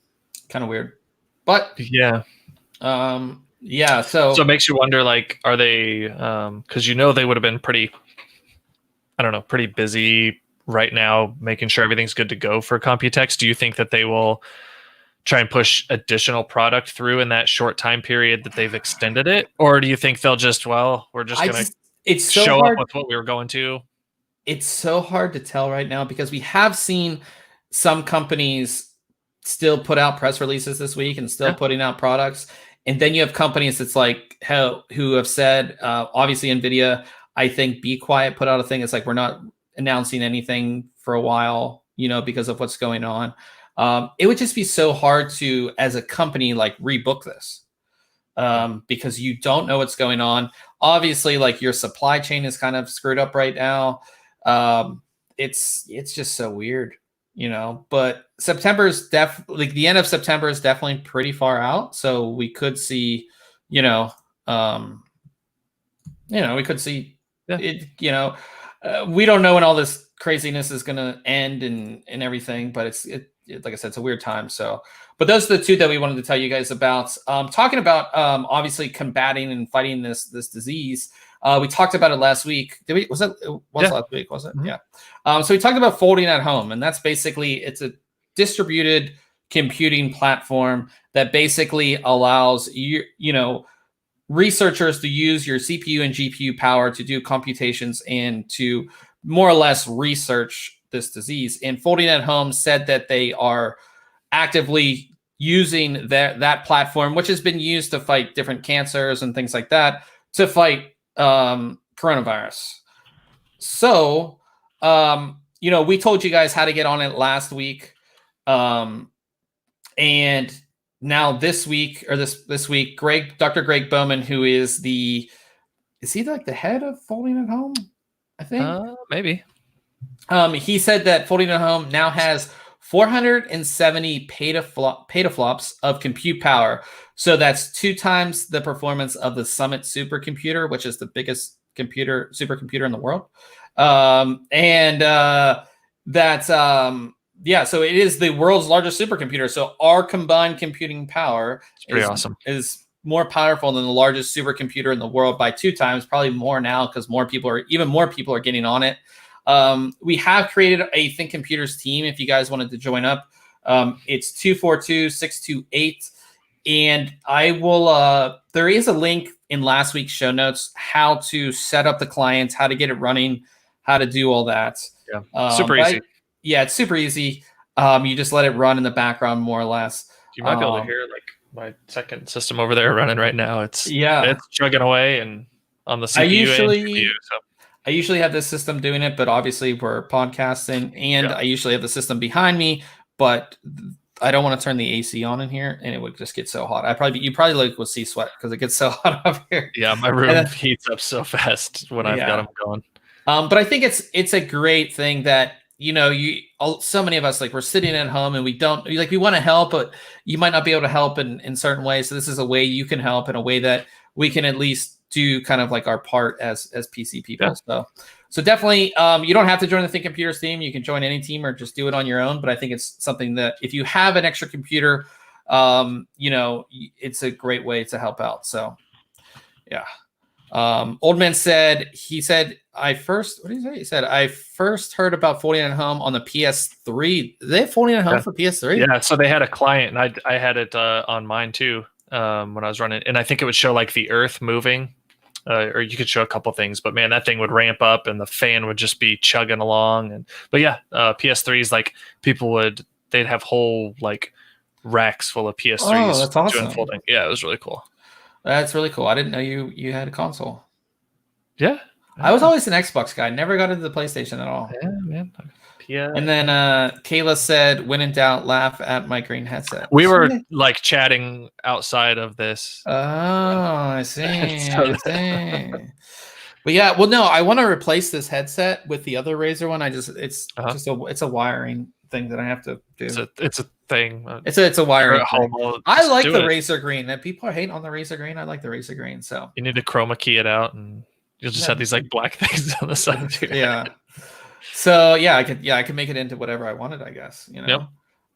of weird. But so it makes you wonder, like, are they, because they would have been pretty busy right now making sure everything's good to go for Computex. Do you think that they will try and push additional product through in that short time period that they've extended it? Or do you think they'll just, we're just going to show up with what we were going to? It's so hard to tell right now because we have seen some companies still put out press releases this week and still putting out products. And then you have companies that's like who have said, obviously NVIDIA, I think Be Quiet put out a thing. It's like, we're not announcing anything for a while, you know, because of what's going on. It would just be so hard to, as a company, like rebook this, because you don't know what's going on. Obviously, like your supply chain is kind of screwed up right now. It's just so weird, you know. But September is definitely, like, the end of September is definitely pretty far out, so we could see, you know, we could see it. You know, we don't know when all this craziness is going to end and everything, but it's like I said, it's a weird time. So, but those are the two that we wanted to tell you guys about. Talking about obviously combating and fighting this disease. We talked about it last week. Did we? Was it? It was last week, was it? Mm-hmm. Yeah. So we talked about folding at home, and that's basically, it's a distributed computing platform that basically allows you know, researchers to use your CPU and GPU power to do computations and to more or less research this disease. And Folding at Home said that they are actively using that platform, which has been used to fight different cancers and things like that, to fight coronavirus. So, you know, we told you guys how to get on it last week. And now this week, or this week, Dr. Greg Bowman, who is he like the head of Folding at Home? I think maybe. He said that Folding at Home now has 470 petaflops of compute power. So that's 2 times the performance of the Summit supercomputer, which is the biggest supercomputer in the world. Yeah, so it is the world's largest supercomputer. So our combined computing power is more powerful than the largest supercomputer in the world by 2 times, probably more now, because more people are getting on it. We have created a ThinkComputers team if you guys wanted to join up. It's 242-628. And I will, there is a link in last week's show notes, how to set up the clients, how to get it running, how to do all that. Yeah, super easy. It's super easy. You just let it run in the background, more or less. You might be able to hear like my second system over there running right now. It's chugging away and on the CPU and GPU. So. I usually have this system doing it, but obviously we're podcasting, and I usually have the system behind me, but I don't want to turn the AC on in here, and it would just get so hot. You probably will see sweat because it gets so hot up here. Yeah, my room heats up so fast when I've got them going. But I think it's a great thing that, you know, so many of us, like, we're sitting at home and we want to help, but you might not be able to help in certain ways. So this is a way you can help, in a way that we can at least do kind of like our part as PC people. Yeah. So definitely, you don't have to join the ThinkComputers team. You can join any team or just do it on your own. But I think it's something that, if you have an extra computer, you know, it's a great way to help out. So yeah. Old Man said, I first heard about Folding at Home on the PS3. They have Folding at Home for PS3? Yeah, so they had a client, and I had it on mine too, when I was running, and I think it would show like the Earth moving, or you could show a couple things, but man, that thing would ramp up and the fan would just be chugging along. But yeah, PS3s, like, they'd have whole like racks full of PS3s. Oh, that's awesome. Doing folding. Yeah, it was really cool. That's really cool. I didn't know you had a console. Yeah. I was always an Xbox guy. Never got into the PlayStation at all. Yeah, man. Yeah. And then Kayla said, when in doubt, laugh at my green headset. We were like chatting outside of this. Oh, I see. I see. But yeah, well, no, I want to replace this headset with the other Razer one. It's a wiring thing that I have to do. It's a thing. It's a wiring thing. I like the Razer Green. That people are hating on the Razer Green. I like the Razer Green. So you need to chroma key it out, and you'll just have these like black things on the side too. Yeah. So yeah, I could make it into whatever I wanted, I guess. You know.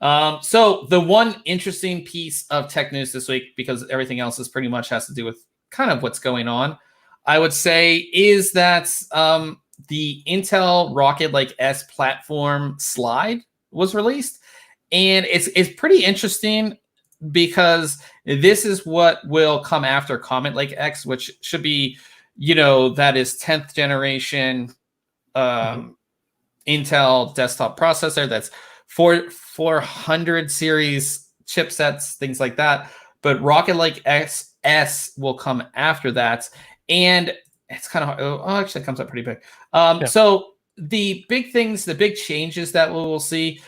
Yep. So the one interesting piece of tech news this week, because everything else is pretty much has to do with kind of what's going on, I would say, is that the Intel Rocket Lake S platform slide was released, and it's pretty interesting, because this is what will come after Comet Lake X, which should be, you know, that is 10th generation Intel desktop processor. That's 400 series chipsets, things like that. But Rocket Lake S will come after that. And it's kind of, actually it comes up pretty big. Yeah. So the big things, the big changes that we will see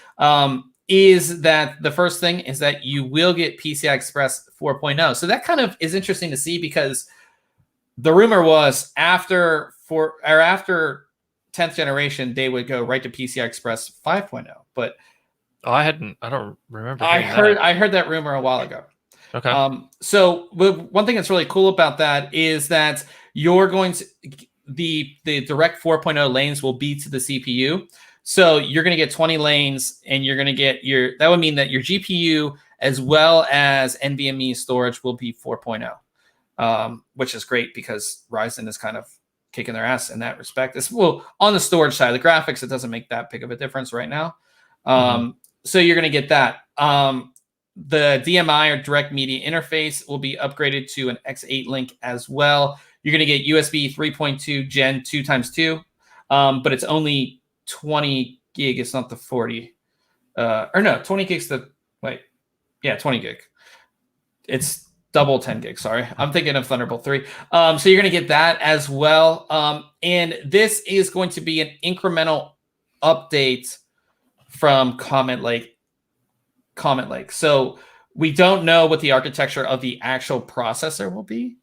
is that the first thing is that you will get PCI Express 4.0. So that kind of is interesting to see, because the rumor was after 10th generation, they would go right to PCI Express 5.0. But I don't remember. I heard that rumor a while ago. Okay. So one thing that's really cool about that is that you're going to the direct 4.0 lanes will be to the CPU. So you're going to get 20 lanes, and you're going to get that would mean that your GPU as well as NVMe storage will be 4.0, which is great because Ryzen is kind of kicking their ass in that respect. Well, on the storage side, the graphics, it doesn't make that big of a difference right now. So you're going to get that. The DMI, or direct media interface, will be upgraded to an X8 link as well. You're going to get USB 3.2 Gen 2x2, but it's only 20 gig. It's not the 40. Or no, 20 gigs. 20 gig. It's double 10 gig. Sorry, I'm thinking of Thunderbolt 3. So you're going to get that as well. And this is going to be an incremental update from Comet Lake. So we don't know what the architecture of the actual processor will be.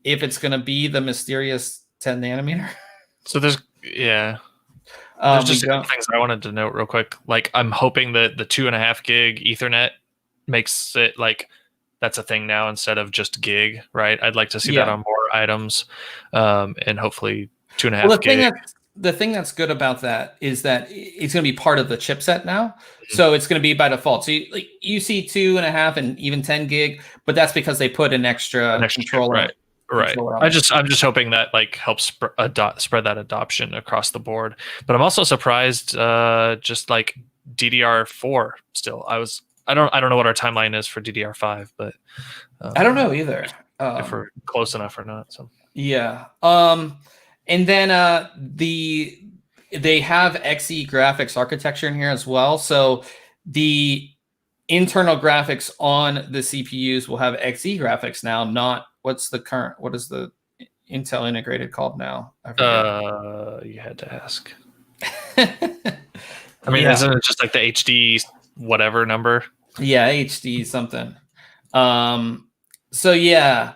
If it's going to be the mysterious 10 nanometer. So there's just a couple things I wanted to note real quick. Like, I'm hoping that the 2.5 gig Ethernet makes it like that's a thing now instead of just gig, right? I'd like to see that on more items, and hopefully 2.5 gig. The thing that's good about that is that it's going to be part of the chipset now. So it's going to be by default. So you see 2.5 and even 10 gig, but that's because they put an extra controller. Chip, right. I'm just hoping that like helps spread that adoption across the board. But I'm also surprised, just like DDR4 still. I don't know what our timeline is for DDR5, but I don't know either. If we're close enough or not. So yeah. And then they have Xe graphics architecture in here as well. So the internal graphics on the CPUs will have Xe graphics now, not what is the Intel integrated called now? You had to ask. I mean, isn't it just like the HD whatever number? Yeah, HD something. So yeah,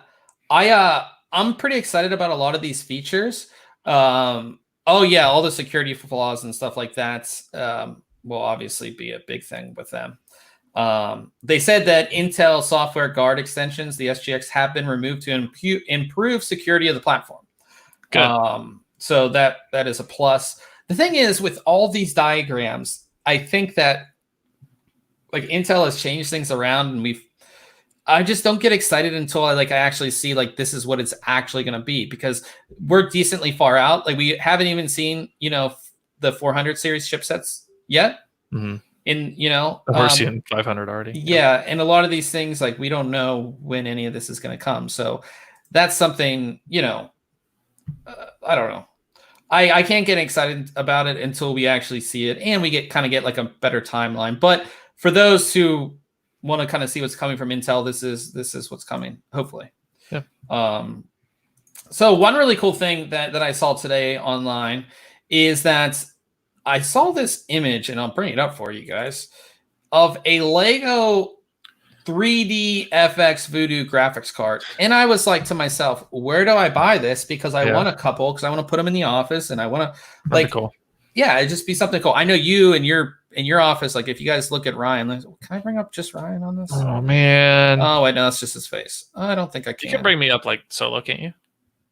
I'm pretty excited about a lot of these features. All the security flaws and stuff like that will obviously be a big thing with them. They said that Intel software guard extensions, the SGX, have been removed to improve security of the platform. Good. So that is a plus. The thing is, with all these diagrams, I think that like Intel has changed things around, and I just don't get excited until I actually see like this is what it's actually going to be, because we're decently far out. Like, we haven't even seen the 400 series chipsets yet. Mm-hmm. We're seeing 500 already. Yeah, and a lot of these things, like, we don't know when any of this is going to come. So that's something I don't know. I can't get excited about it until we actually see it, and we get like a better timeline. But for those who want to kind of see what's coming from Intel, this is what's coming, hopefully. Yeah. So one really cool thing that I saw today online is that I saw this image, and I'll bring it up for you guys, of a Lego 3D FX Voodoo graphics card. And I was like to myself, where do I buy this? Because I want a couple, because I want to put them in the office, and I want to cool. Yeah, it'd just be something cool. I know you and in your office, like if you guys look at Ryan, can I bring up just Ryan on this? Oh man. Oh wait, no, that's just his face. I don't think I can. You can bring me up like solo, can't you?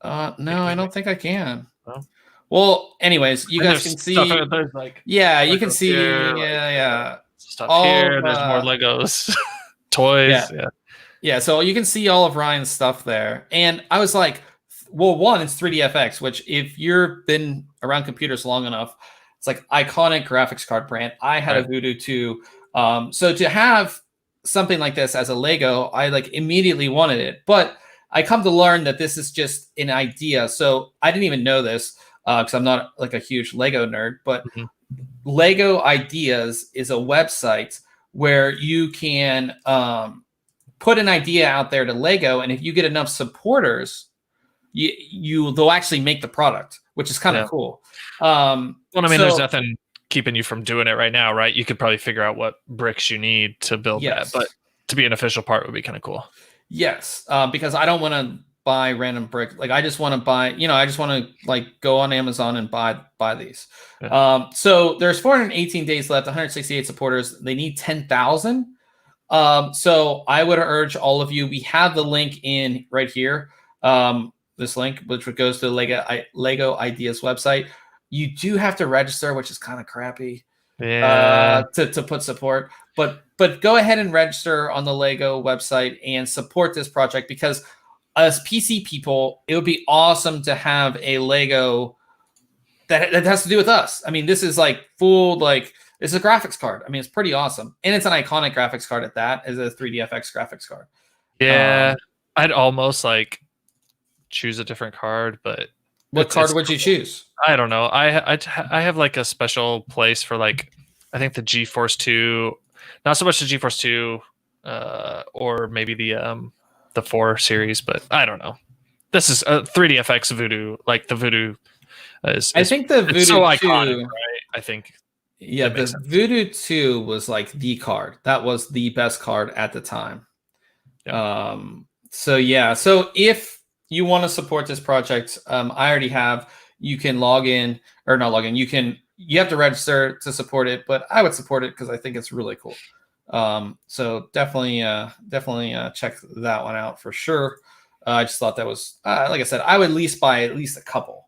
No, I don't think I can. Oh. Well, anyways, you guys can see. There's like you can see. Yeah. Stuff here. There's more Legos, toys. Yeah. So you can see all of Ryan's stuff there, and I was like, well, one, it's 3DFX, which if you've been around computers long enough, it's like iconic graphics card brand. I had a Voodoo too. So to have something like this as a Lego, I immediately wanted it. But I come to learn that this is just an idea. So I didn't even know this because I'm not like a huge Lego nerd. But Lego Ideas is a website where you can put an idea out there to Lego. And if you get enough supporters, they'll actually make the product, which is kind of cool. Well, I mean, there's nothing keeping you from doing it right now, right? You could probably figure out what bricks you need to build that, but to be an official part would be kind of cool. Yes, because I don't want to buy random brick. Like I just want to buy, I just want to like go on Amazon and buy these. Yeah. So there's 418 days left, 168 supporters. They need 10,000. So I would urge all of you. We have the link in right here. This link, which goes to the Lego Ideas website. You do have to register, which is kind of crappy. Yeah. To put support, but go ahead and register on the Lego website and support this project, because as PC people, it would be awesome to have a Lego that has to do with us. I mean, this is like full, like it's a graphics card. I mean, it's pretty awesome, and it's an iconic graphics card at that. Is a 3DFX graphics card. Yeah, I'd almost like choose a different card, but what card would you choose? I don't know. I have like a special place for like, I think the GeForce 2, not so much the GeForce 2, or maybe the 4 series, but I don't know. This is a 3DFX Voodoo, like the Voodoo is. I think the Voodoo so 2, iconic, right? I think. Yeah, the Voodoo 2 was like the card. That was the best card at the time. Yeah. So yeah. So if you want to support this project, I already have. You can log in or not log in. You have to register to support it, but I would support it because I think it's really cool. So definitely check that one out for sure. I just thought that was like I said, I would at least buy at least a couple.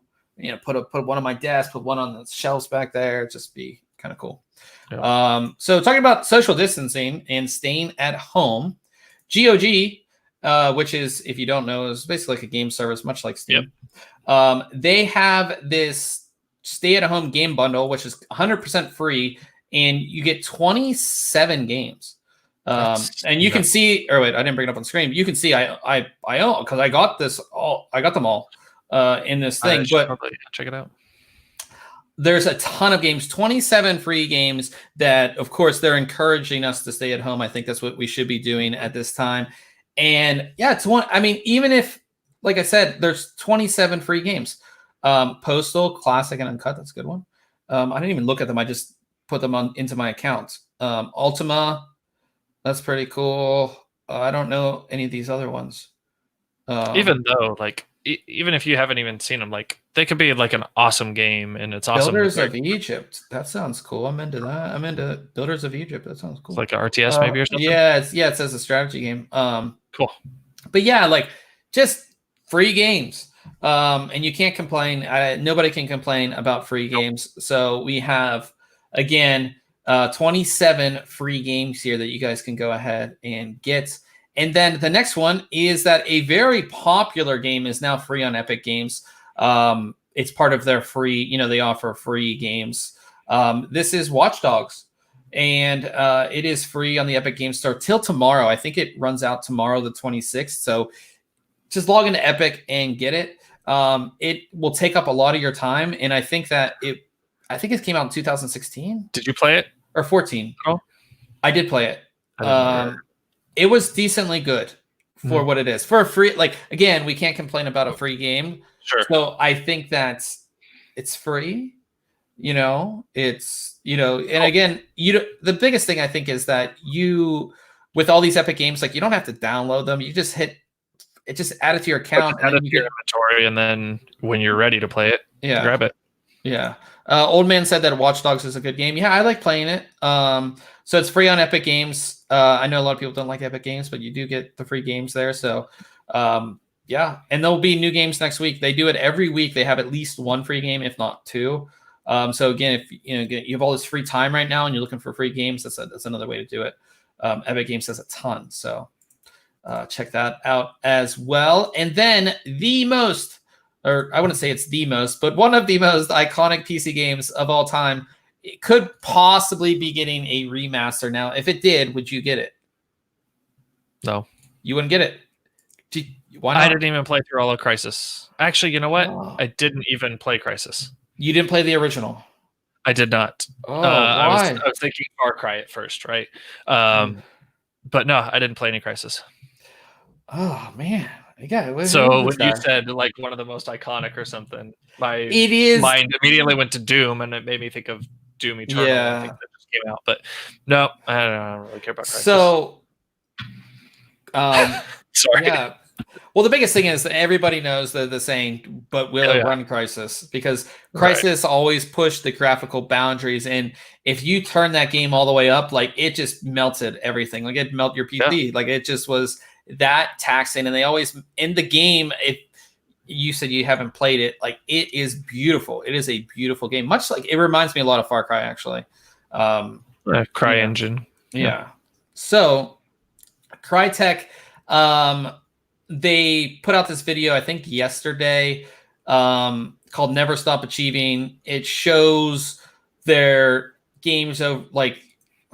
Put one on my desk, put one on the shelves back there. Just be kind of cool. Yeah. So talking about social distancing and staying at home, GOG, which is, if you don't know, is basically like a game service, much like Steam. Yep. They have this stay-at-home game bundle, which is 100% free, and you get 27 games. And you can see, or wait, I didn't bring it up on screen. But you can see I own, because I got them all in this thing. But check it out. There's a ton of games, 27 free games that, of course, they're encouraging us to stay at home. I think that's what we should be doing at this time. And yeah, it's one. I mean, even if, like I said, there's 27 free games. Postal, Classic, and Uncut. That's a good one. I didn't even look at them. I just put them into my account. Ultima, that's pretty cool. I don't know any of these other ones. Even though, like, even if you haven't even seen them, like, they could be like an awesome game, and it's awesome. Builders of Egypt. That sounds cool. I'm into that. I'm into Builders of Egypt. That sounds cool. It's like an RTS maybe or something. Yeah, it says a strategy game. Cool. But yeah, like just free games. And you can't complain. Nobody can complain about free games. So we have, again, 27 free games here that you guys can go ahead and get. And then the next one is that a very popular game is now free on Epic Games. It's part of their free, they offer free games. This is Watch Dogs, and it is free on the Epic Games Store till tomorrow. I think it runs out tomorrow, the 26th. So just log into Epic and get it. It will take up a lot of your time, and I think it came out in 2016. Did you play it? Or 14? Oh, I did play it. It was decently good for what it is. For a free, like, again, we can't complain about a free game. Sure. So I think that it's free. It's and again, the biggest thing I think is that with all these Epic games, like, you don't have to download them. You just add it to your account, add it to your inventory, and then when you're ready to play it, grab it. Yeah. Old Man said that Watch Dogs is a good game. Yeah, I like playing it. So it's free on Epic Games. I know a lot of people don't like Epic Games, but you do get the free games there. So yeah, and there'll be new games next week. They do it every week. They have at least one free game, if not two. So again, if you have all this free time right now and you're looking for free games, that's another way to do it. Epic Games has a ton, so check that out as well. And then the most, or I wouldn't say it's the most, but one of the most iconic PC games of all time, it could possibly be getting a remaster. Now, if it did, would you get it? No. You wouldn't get it? Why not? I didn't even play through all of Crysis. Actually, you know what? Oh. I didn't even play Crysis. You didn't play the original? I did not. Oh, why? I was thinking Far Cry at first, right? But no, I didn't play any Crysis. Oh, man. Yeah, who So is when this you guy? said like one of the most iconic or something, my It is. mind immediately went to Doom, and it made me think of Doom Eternal. I think Yeah. that just came out, but no, I don't really care about Crisis. So, um, Sorry. yeah. Well, the biggest thing is that everybody knows the saying, but will Oh it yeah, run Crisis? Because right. Crisis always pushed the graphical boundaries, and if you turn that game all the way up, like it just melted everything. Like it melt your Yeah, PC. Like it just was that taxing. And they always in the game. If you said you haven't played it, like it is beautiful. It is a beautiful game. Much like it reminds me a lot of Far Cry, actually. You Cry know, Engine. Yeah. yeah. So Crytek, they put out this video, I think yesterday, called Never Stop Achieving. It shows their games of like,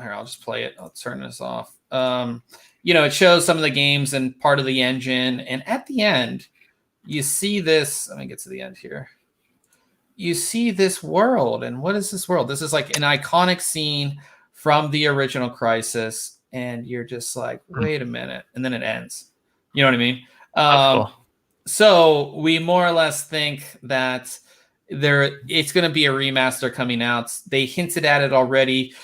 here, I'll just play it. I'll turn this off. It shows some of the games and part of the engine. And at the end, you see this. Let me get to the end here. You see this world. And what is this world? This is like an iconic scene from the original Crisis. And you're just like, wait a minute. And then it ends. You know what I mean? That's cool. So we more or less think that it's going to be a remaster coming out. They hinted at it already.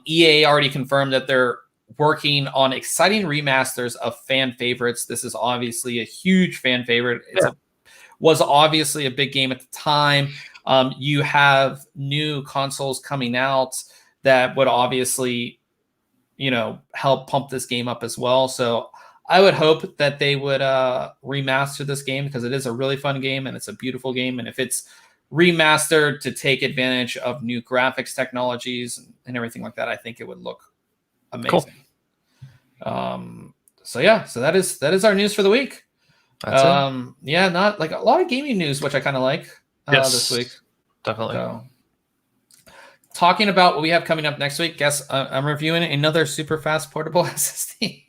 EA already confirmed that they're working on exciting remasters of fan favorites. This is obviously a huge fan favorite. Was obviously a big game at the time. You have new consoles coming out that would obviously, help pump this game up as well. So I would hope that they would remaster this game because it is a really fun game and it's a beautiful game. And if it's remastered to take advantage of new graphics technologies and everything like that, I think it would look amazing. Cool. So that is our news for the week. That's it. Yeah, not like a lot of gaming news, which I kind of like this week. Definitely. So, talking about what we have coming up next week, guess I'm reviewing another super fast portable SSD.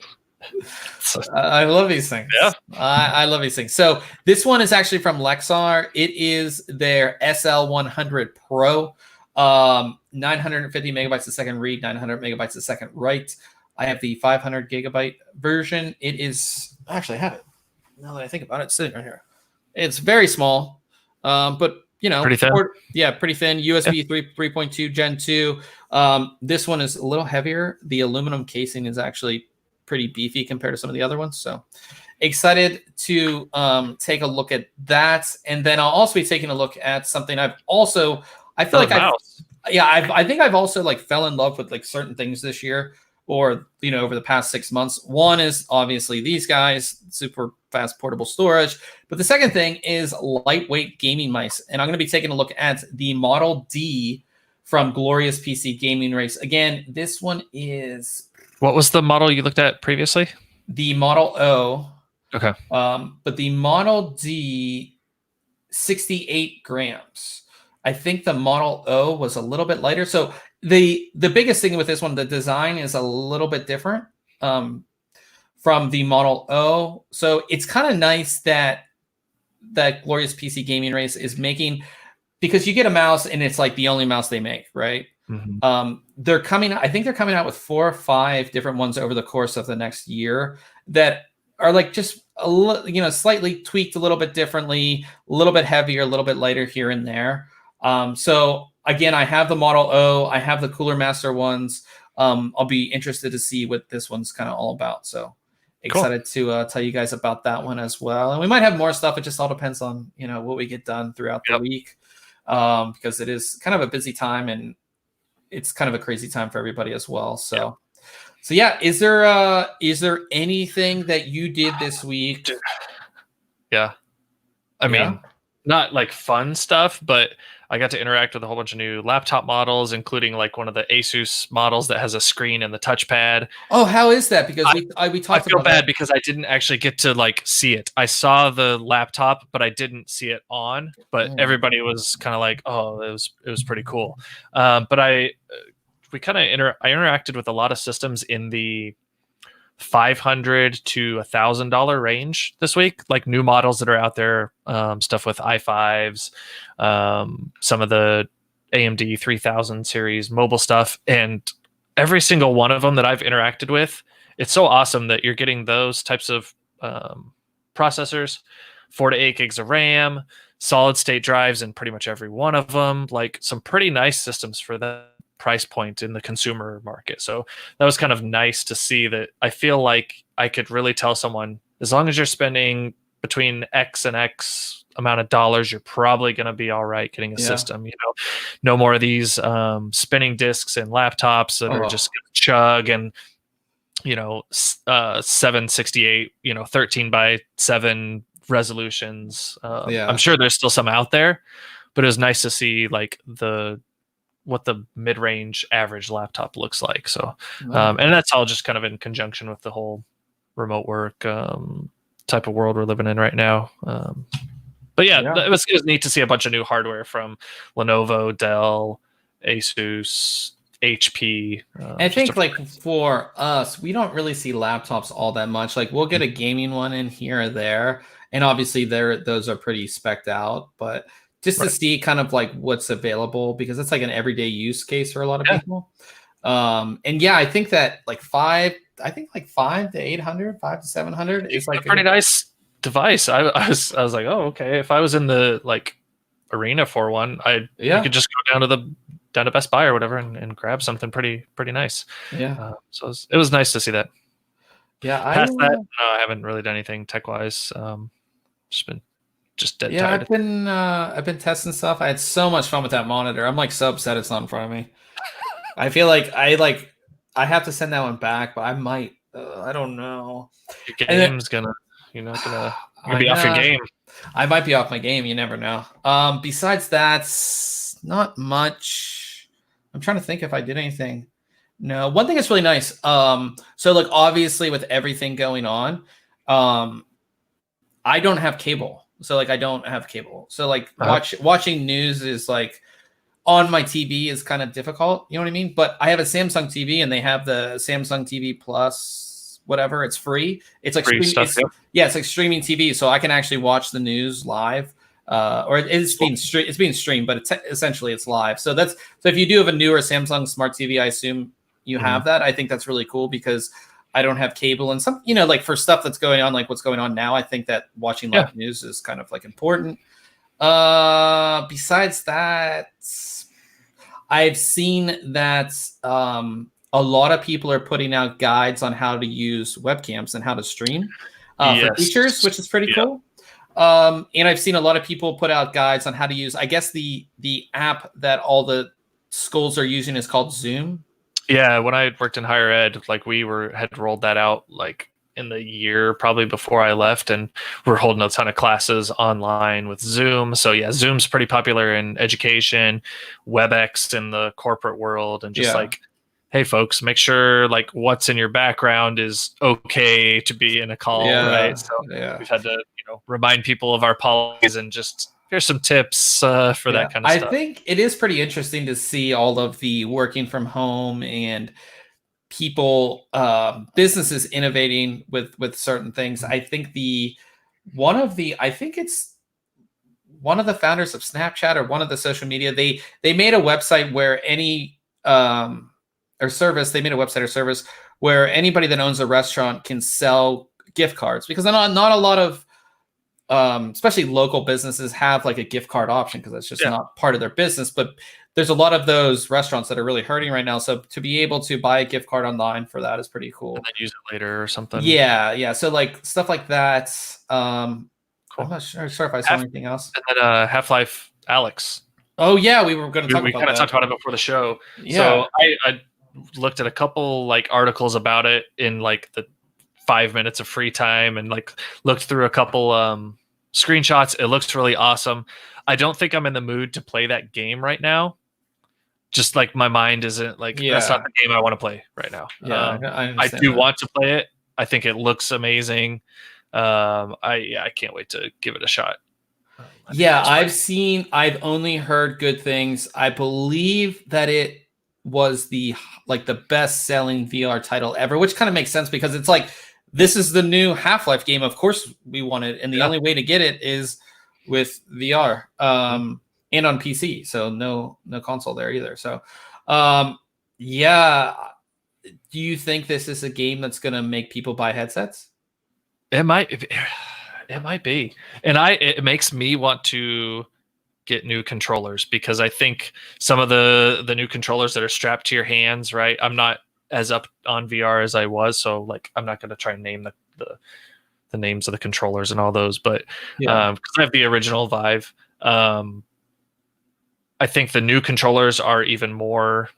I love these things. Yeah. I love these things. So this one is actually from Lexar. It is their SL100 Pro, 950 megabytes a second read, 900 megabytes a second write. I have the 500 gigabyte version. It is actually I have it. Now that I think about it, it's sitting right here. It's very small, but pretty thin. Pretty thin. USB 3.2 Gen 2. This one is a little heavier. The aluminum casing is actually pretty beefy compared to some of the other ones. So excited to take a look at that. And then I'll also be taking a look at something I think I've also like fell in love with like certain things this year or, over the past 6 months. One is obviously these guys, super fast portable storage. But the second thing is lightweight gaming mice. And I'm going to be taking a look at the Model D from Glorious PC Gaming Race. Again, this one is... What was the model you looked at previously? The Model O. Okay. But the Model D, 68 grams. I think the Model O was a little bit lighter. So the biggest thing with this one, the design is a little bit different from the Model O. So it's kind of nice that Glorious PC Gaming Race is making, because you get a mouse and it's like the only mouse they make, right? Mm-hmm. I think they're coming out with 4 or 5 different ones over the course of the next year that are like just slightly tweaked a little bit differently, a little bit heavier, a little bit lighter here and there. So again, I have the Model O, I have the Cooler Master ones. I'll be interested to see what this one's kind of all about. So excited to tell you guys about that one as well. And we might have more stuff. It just all depends on, what we get done throughout the week, because it is kind of a busy time and it's kind of a crazy time for everybody as well. So yeah, is there anything that you did this week? Yeah. I mean, not like fun stuff, but I got to interact with a whole bunch of new laptop models, including like one of the Asus models that has a screen and the touchpad. Oh, how is that? Because we talked about I feel bad because I didn't actually get to like see it. I saw the laptop, but I didn't see it on. But everybody was kind of like, "Oh, it was pretty cool." But I interacted with a lot of systems in the $500 to $1,000 range this week, like new models that are out there, stuff with i5s, some of the AMD 3000 series mobile stuff, and every single one of them that I've interacted with, it's so awesome that you're getting those types of processors, 4 to 8 gigs of RAM, solid state drives in pretty much every one of them. Like some pretty nice systems for that price point in the consumer market. So that was kind of nice to see that. I feel like I could really tell someone, as long as you're spending between X and X amount of dollars, you're probably going to be all right getting a system. You know, no more of these spinning discs and laptops that are just going to chug, and you know, 768, you know, 13 by 7 resolutions. I'm sure there's still some out there, but it was nice to see like what the mid-range average laptop looks like. So and that's all just kind of in conjunction with the whole remote work type of world we're living in right now. But it was neat to see a bunch of new hardware from Lenovo, Dell, Asus, HP. I think like for us, we don't really see laptops all that much. Like we'll get a gaming one in here or there, and obviously those are pretty specced out, but just to see kind of like what's available, because it's like an everyday use case for a lot of people. And I think that like 5 to 800, 5 to 700 is like a pretty nice device. I was like, oh, okay. If I was in the like arena for one, you could just go down to Best Buy or whatever and grab something pretty nice. So it was nice to see that. Past that, no, I haven't really done anything tech wise. Just been dead tired. I've been testing stuff. I had so much fun with that monitor. I'm like so upset it's not in front of me. I feel like I have to send that one back, but I might. I don't know. Your game's gonna be off your game. I might be off my game. You never know. Besides that, not much. I'm trying to think if I did anything. No. One thing that's really nice. So like obviously with everything going on, I don't have cable. So like I don't have cable. So like watching news is like on my TV is kind of difficult. You know what I mean? But I have a Samsung TV, and they have the Samsung TV Plus, whatever. It's free. It's like free stuff. It's like streaming TV, so I can actually watch the news live. Or it's being streamed, but essentially it's live. So if you do have a newer Samsung Smart TV, I assume you have that. I think that's really cool because I don't have cable, and some, like for stuff that's going on, like what's going on now, I think that watching live news is kind of like important. Besides that, I've seen that a lot of people are putting out guides on how to use webcams and how to stream for teachers, which is pretty cool. And I've seen a lot of people put out guides on how to use, I guess the app that all the schools are using is called Zoom. Yeah, when I worked in higher ed, like had rolled that out like in the year probably before I left, and we're holding a ton of classes online with Zoom. So yeah, Zoom's pretty popular in education, WebEx in the corporate world, and just like, hey folks, make sure like what's in your background is okay to be in a call, right? So we've had to remind people of our policies, and just here's some tips for that kind of stuff. I think it is pretty interesting to see all of the working from home and people, businesses innovating with certain things. I think one of the founders of Snapchat, or one of the social media, they made a website where they made a website or service where anybody that owns a restaurant can sell gift cards, because not a lot of especially local businesses have like a gift card option, because that's just not part of their business. But there's a lot of those restaurants that are really hurting right now. So to be able to buy a gift card online for that is pretty cool. And then use it later or something. Yeah. So like stuff like that. Cool. I'm not sure if I saw anything else. And then Half-Life Alyx. Oh yeah, we were going to talk about that. We kind of talked about it before the show. Yeah. So I looked at a couple like articles about it in like the 5 minutes of free time, and like looked through a couple screenshots. It looks really awesome. I don't think I'm in the mood to play that game right now. Just like my mind isn't like, that's not the game I want to play right now. I do want to play it. I think it looks amazing. I can't wait to give it a shot. I've only heard good things. I believe that it was the best selling VR title ever, which kind of makes sense, because it's like, this is the new Half-Life game. Of course we want it. And the only way to get it is with VR, and on PC. So no console there either. So, do you think this is a game that's going to make people buy headsets? It might. It might be, and it makes me want to get new controllers because I think some of the new controllers that are strapped to your hands, right? I'm not as up on VR as I was, so like I'm not going to try and name the names of the controllers and all those, but because I have the original Vive, I think the new controllers are even more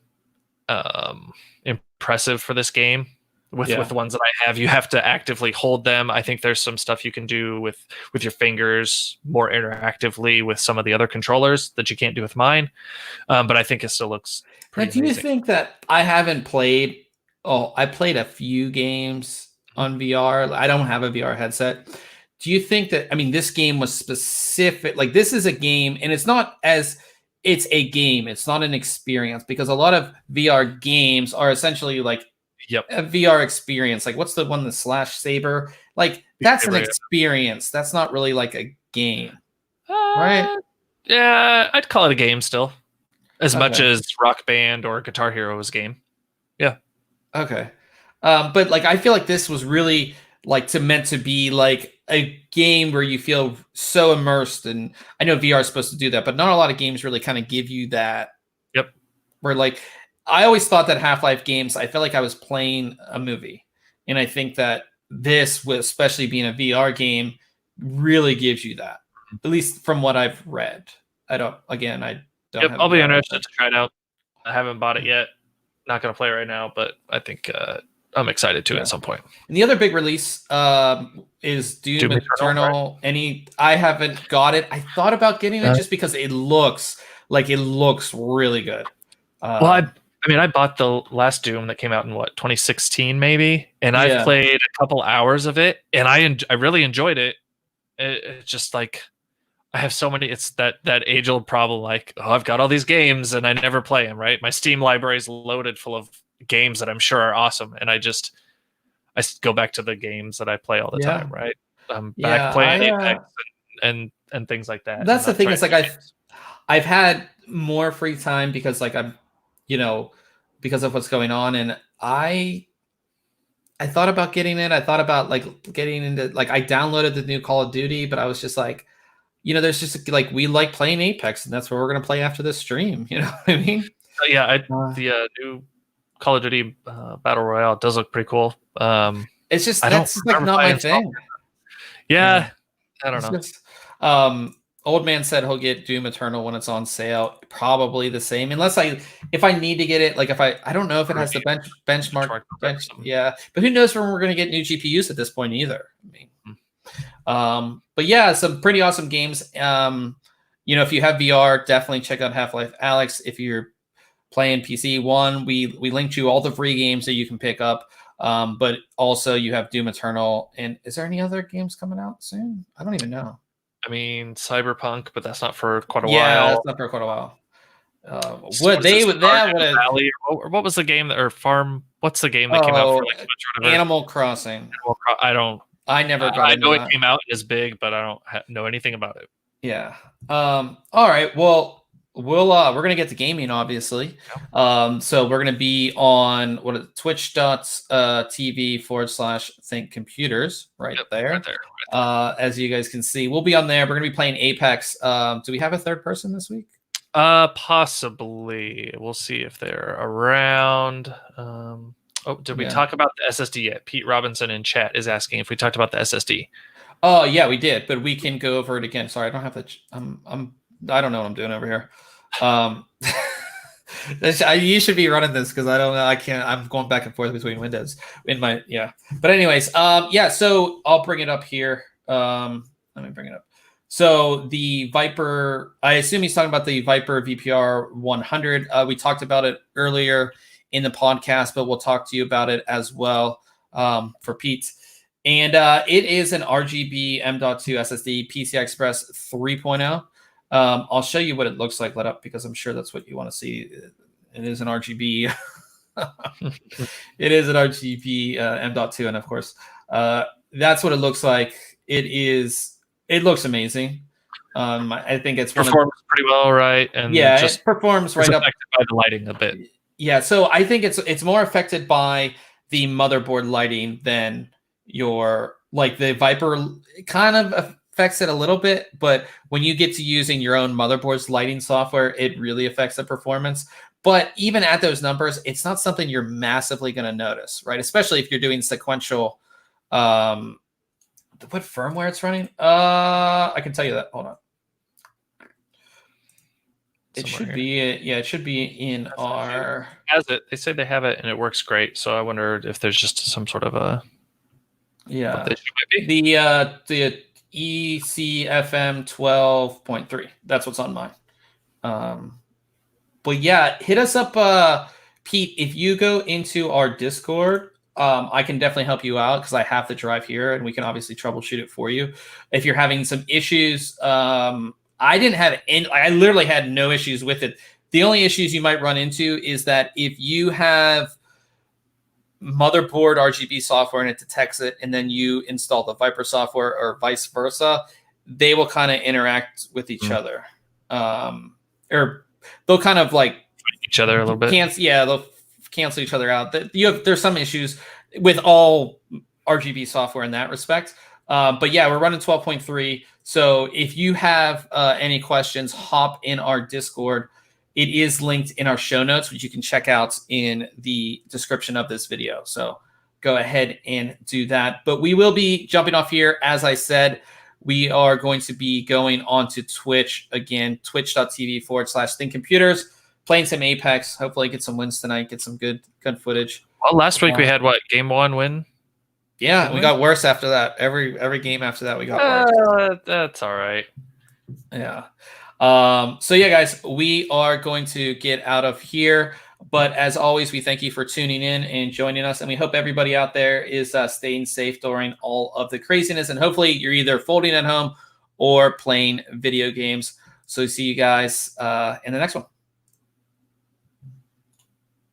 impressive for this game. With the ones that I have, you have to actively hold them. I think there's some stuff you can do with your fingers more interactively with some of the other controllers that you can't do with mine. But I think it still looks pretty Now, do amazing. you think that I haven't played? Oh, I played a few games on VR. I don't have a VR headset. Do you think that? I mean, this game was specific. Like, this is a game, and it's not as it's a game. It's not an experience because a lot of VR games are essentially like a VR experience. Like, what's the one, the Slash Saber? Like, that's an experience. That's not really like a game, right? Yeah, I'd call it a game still, as much as Rock Band or Guitar Hero is a game. Yeah. Okay. But like, I feel like this was really like meant to be like a game where you feel so immersed. And I know VR is supposed to do that, but not a lot of games really kind of give you that. Yep. Where like, I always thought that Half-Life games, I felt like I was playing a movie. And I think that this, with especially being a VR game, really gives you that. At least from what I've read. I don't have I'll be interested to try it out. I haven't bought it yet. Not going to play it right now, but I think I'm excited to at some point. And the other big release is Doom Eternal. Right? I haven't got it. I thought about getting it just because it looks really good. Well, I bought the last Doom that came out in 2016 maybe, and I've played a couple hours of it, and I really enjoyed it. It's just like I have so many. It's that age-old problem. Like, I've got all these games and I never play them. Right, my Steam library is loaded full of games that I'm sure are awesome, and I go back to the games that I play all the time. Right, I'm back playing Apex and things like that. That's the thing. It's like I've had more free time because like I'm, because of what's going on, and I thought about getting it. I thought about like getting into like I downloaded the new Call of Duty, but I was just like, there's just like we like playing Apex, and that's what we're gonna play after this stream. You know what I mean? The new Call of Duty Battle Royale does look pretty cool. It's just that's like not my thing. Yeah, I don't know. Just, Old Man said he'll get Doom Eternal when it's on sale. Probably the same, unless if I need to get it. Like if I don't know if it has the benchmark. Yeah, but who knows when we're gonna get new GPUs at this point either. I mean, but yeah, some pretty awesome games. If you have VR, definitely check out Half-Life Alyx. If you're playing PC, we linked you all the free games that you can pick up. But also you have Doom Eternal. And is there any other games coming out soon? I don't even know. I mean, Cyberpunk, but that's not for quite a while. Yeah, that's not for quite a while. What was the game Farm? What's the game that came out for like Animal Crossing? I never got I know it came out as big, but I don't know anything about it. Yeah. All right. Well, we're gonna get to gaming, obviously. So we're gonna be on twitch.tv/ThinkComputers right there. As you guys can see, we'll be on there. We're gonna be playing Apex. Do we have a third person this week? Possibly. We'll see if they're around. Did we talk about the SSD yet? Pete Robinson in chat is asking if we talked about the SSD. Oh yeah, we did, but we can go over it again. Sorry, I don't have the. I don't know what I'm doing over here. You should be running this because I don't know. I can't. I'm going back and forth between windows in my But anyways, So I'll bring it up here. Let me bring it up. So the Viper. I assume he's talking about the Viper VPR 100. We talked about it earlier in the podcast, but we'll talk to you about it as well for Pete. And it is an RGB M.2 SSD PCI Express 3.0. I'll show you what it looks like lit up because I'm sure that's what you want to see. It is an RGB. It is an RGB M.2, and of course, that's what it looks like. It looks amazing. I think it's performs pretty well, right? And it performs right up by the lighting a bit. Yeah, so I think it's more affected by the motherboard lighting than your like the Viper kind of affects it a little bit, but when you get to using your own motherboard's lighting software, it really affects the performance. But even at those numbers, it's not something you're massively going to notice, right? Especially if you're doing sequential. What firmware it's running? I can tell you that. Hold on. It should be, it should be in our. Has it? They say they have it and it works great. So I wonder if there's just some sort of a. Yeah. The ECFM 12.3. That's what's on mine. But yeah, hit us up, Pete. If you go into our Discord, I can definitely help you out because I have the drive here, and we can obviously troubleshoot it for you. If you're having some issues, I didn't have any. I literally had no issues with it. The only issues you might run into is that if you have motherboard RGB software and it detects it, and then you install the Viper software or vice versa, they will kind of interact with each other, or they'll kind of like each other a little bit. They'll cancel each other out. There's some issues with all RGB software in that respect. But yeah, we're running 12.3. So if you have any questions, hop in our Discord. It is linked in our show notes, which you can check out in the description of this video. So go ahead and do that. But we will be jumping off here. As I said, we are going to be going on to Twitch again, twitch.tv/ThinkComputers, playing some Apex. Hopefully get some wins tonight, get some good footage. Well, last week we had what, game 1 win? Yeah, we got worse after that. Every game after that we got worse. That's all right. Yeah. So yeah, guys, we are going to get out of here. But as always, we thank you for tuning in and joining us. And we hope everybody out there is staying safe during all of the craziness. And hopefully you're either folding at home or playing video games. So see you guys in the next one.